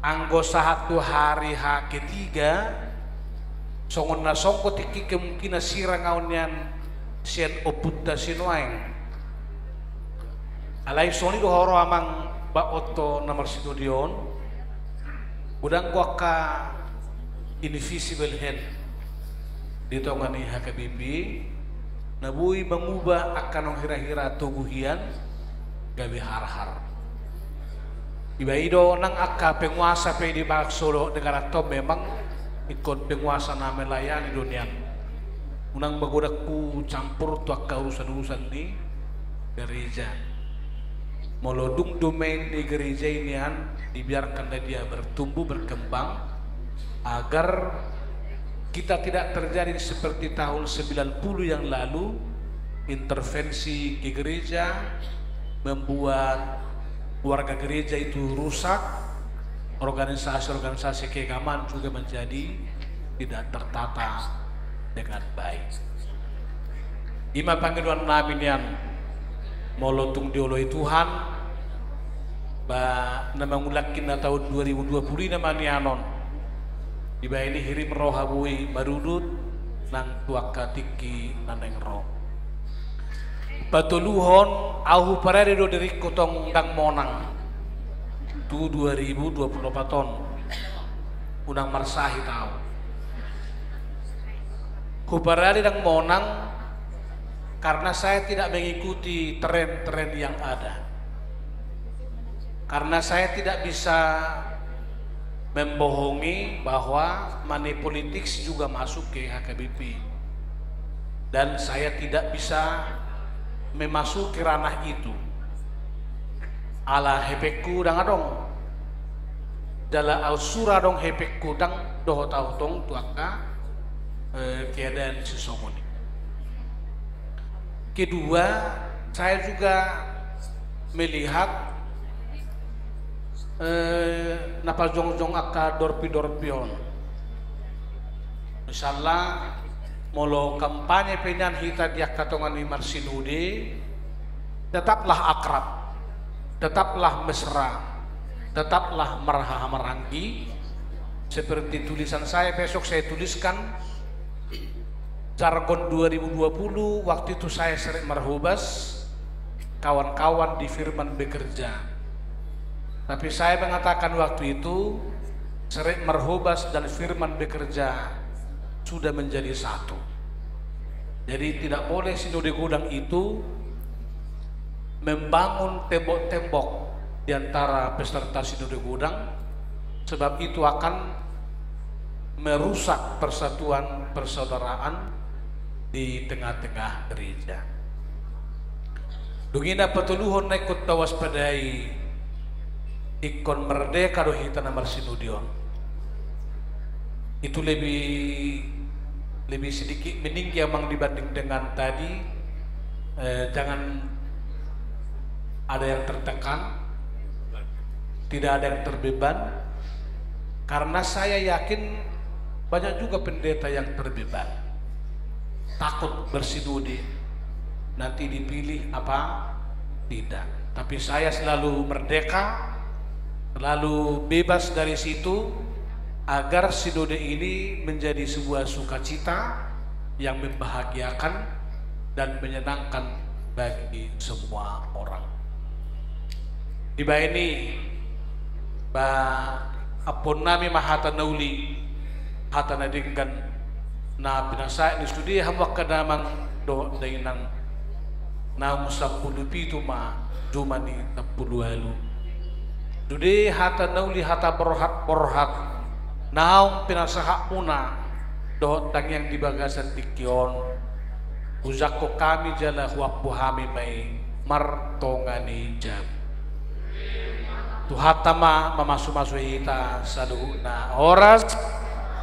C: anggo satu hari ketiga songon na songko tiki kemungkinan sirang aunian sien oputta sinuaing alai soni do horo amang ba Otto nomor studion udang gua ka invisible hand di tongani HKBP nabui mengubah akan hira-hira tuguhian gawe har-har ibaido nang akka penguasa pe di Solo negara to memang ikut penguasa na melayani dunia unang bagodaku campur tu akka urusan-urusan di gereja melodung domain di gereja inian dibiarkan dia bertumbuh berkembang agar kita tidak terjadi seperti tahun 90 yang lalu intervensi ke gereja membuat warga gereja itu rusak, organisasi-organisasi keagamaan juga menjadi tidak tertata dengan baik. Ima panggilan nabi nian molotung dioloi Tuhan ba nama ngulakin na tahun 2020 nama nianon iba ini hirim roh habui marudut nang tuaka tiki naneng roh patuluhon ahu parade do dari kotong dang monang tu 2024 ton unang marsahi tahu huparade dang monang karena saya tidak mengikuti tren-tren yang ada karena saya tidak bisa membohongi bahwa money politics juga masuk ke HKBP dan saya tidak bisa memasuki ranah itu ala hepekku dang adong dala ausura dong hepekku dang doho tau tong tuaka keadaan sesongoni. Kedua, saya juga melihat napa jong-jong aka dorpi-dorpion misalnya molo kampanye penyan hita dia katongan ni Marsinude tetaplah akrab tetaplah mesra tetaplah meranggi seperti tulisan saya besok saya tuliskan jargon 2020 waktu itu saya sering merhubas kawan-kawan di Firman bekerja. Tapi saya mengatakan waktu itu sering merhubas dan Firman bekerja sudah menjadi satu. Jadi tidak boleh sinode gudang itu membangun tembok-tembok di antara peserta sinode gudang, sebab itu akan merusak persatuan persaudaraan di tengah-tengah gereja. Dungina patuluhon na ikut tawas padai ikon merdeka do hita na marsinudion. Itu lebih sedikit meninggi amang dibanding dengan tadi. Jangan ada yang tertekan, tidak ada yang terbeban, karena saya yakin banyak juga pendeta yang terbeban, takut bersinode nanti dipilih apa tidak. Tapi saya selalu merdeka, selalu bebas dari situ, agar sinode ini menjadi sebuah sukacita yang membahagiakan dan menyenangkan bagi semua orang. Iba ini ba apon nami mahata nauli hata na dinggan na pinasa ni studi hamak kadamang do dainang na musapulu pitu ma dumani tapuluhalu dudi hata nauli hata borhat naung pinasaha muna do tang yang di bagasan tikyon uzako kami jala huapu hami may martongani jab Tuhatama mamasu-masu hita saduhuna oras.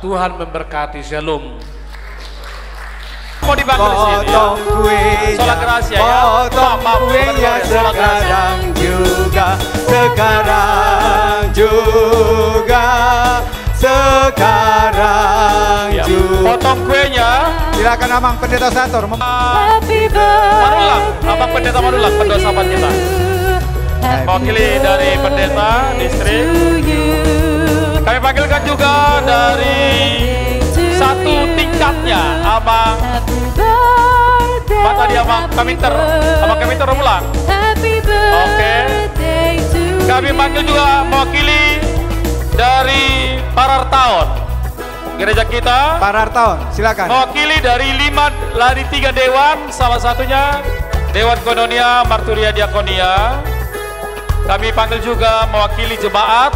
C: Tuhan memberkati. Shalom.
J: Mau dibantu di sini ya. Sholat Gracia ya.
K: Potong kuenya sekarang juga. Ya,
J: potong kuenya.
K: Silakan Amang Pendeta Sator.
J: Manulang, Abang Pendeta Manulang, pendoa sahabat kita. Mewakili dari pendeta distrik. Kami panggilkan juga dari satu tingkatnya Abang tadi Abang Kaminter Romulang. Oke. Kami panggil juga mewakili dari Parartaon gereja kita.
K: Parartaon, silakan.
J: Mewakili dari 3 dewan, salah satunya Dewan Koinonia Marturia Diakonia. Kami panggil juga mewakili jemaat